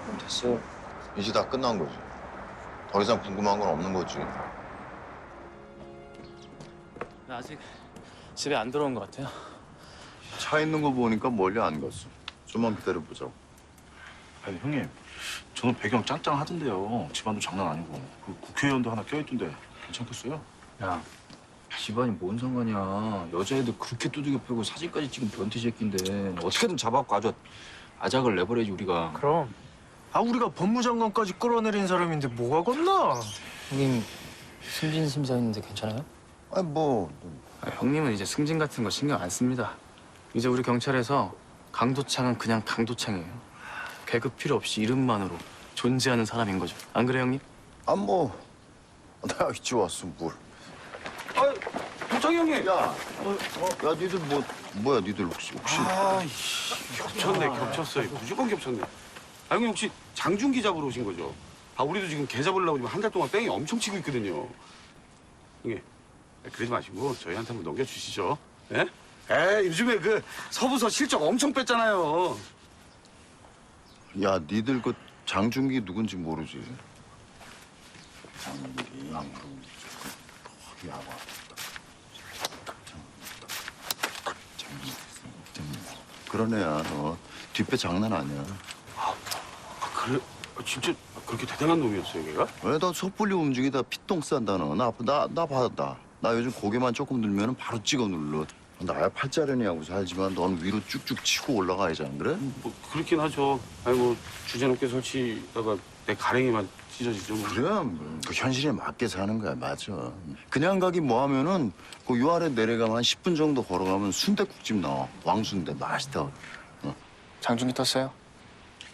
그럼 됐어요. 이제 다 끝난 거지. 더 이상 궁금한 건 없는 거지. 아직 집에 안 들어온 것 같아요. 차 있는 거 보니까 멀리 안 갔어. 좀만 기다려보자고. 아니 형님, 저는 배경 짱짱하던데요. 집안도 장난 아니고 그 국회의원도 하나 껴있던데 괜찮겠어요? 야, 집안이 뭔 상관이야. 여자애들 그렇게 두들겨 패고 사진까지 찍은 변태 새끼인데 어떻게든 잡아갖고 아주 아작을 내버려야지 우리가. 그럼. 우리가 법무장관까지 끌어내린 사람인데 뭐가 겁나? 형님 승진 심사했는데 괜찮아요? 아니 뭐 형님은 이제 승진 같은 거 신경 안 씁니다. 이제 우리 경찰에서 강도창은 그냥 강도창이에요. 계급 필요 없이 이름만으로 존재하는 사람인 거죠. 안 그래 형님? 뭐 내가 이제 왔어 뭘. 도창이 형님. 야 니들 뭐야 니들 혹시. 겹쳤네, 겹쳤어요. 무조건 겹쳤네. 형님 혹시 장준기 잡으러 오신 거죠? 우리도 지금 개 잡으려고 지금 한 달 동안 뺑이 엄청 치고 있거든요. 형님, 그러지 마시고 저희한테 한번 넘겨주시죠. 예? 요즘에 그 서부서 실적 엄청 뺐잖아요. 야 니들 그 장준기 누군지 모르지? 장준기. 그런 애야 너. 뒷배 장난 아니야. 그래? 진짜 그렇게 대단한 놈이었어요, 걔가? 왜 너 섣불리 움직이다 피똥 싼다 너. 나 받았다. 나 요즘 고개만 조금 들면 바로 찍어 눌러. 나야 팔자련이하고 살지만 넌 위로 쭉쭉 치고 올라가야지 안 그래? 뭐 그렇긴 하죠. 뭐 주제넘게 설치다가 내 가랭이만 찢어지죠. 뭐. 그래, 그 현실에 맞게 사는 거야, 맞아. 그냥 가기 뭐 하면은 그 요 아래 내려가면 한 10분 정도 걸어가면 순댓국집 나와. 왕순대 맛있다. 장준기 떴어요?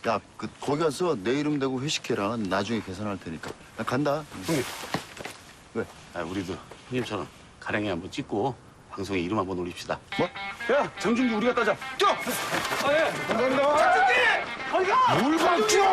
야, 거기 가서 내 이름 대고 회식해라. 나중에 계산할 테니까. 나 간다. 형님. 왜? 우리도 형님처럼 가랭이 한번 찍고 방송에 이름 한번 올립시다. 뭐? 야, 장준기 우리가 따자. 뛰어! 감사합니다. 장준기! 어디가? 뭘 봐, 뛰어!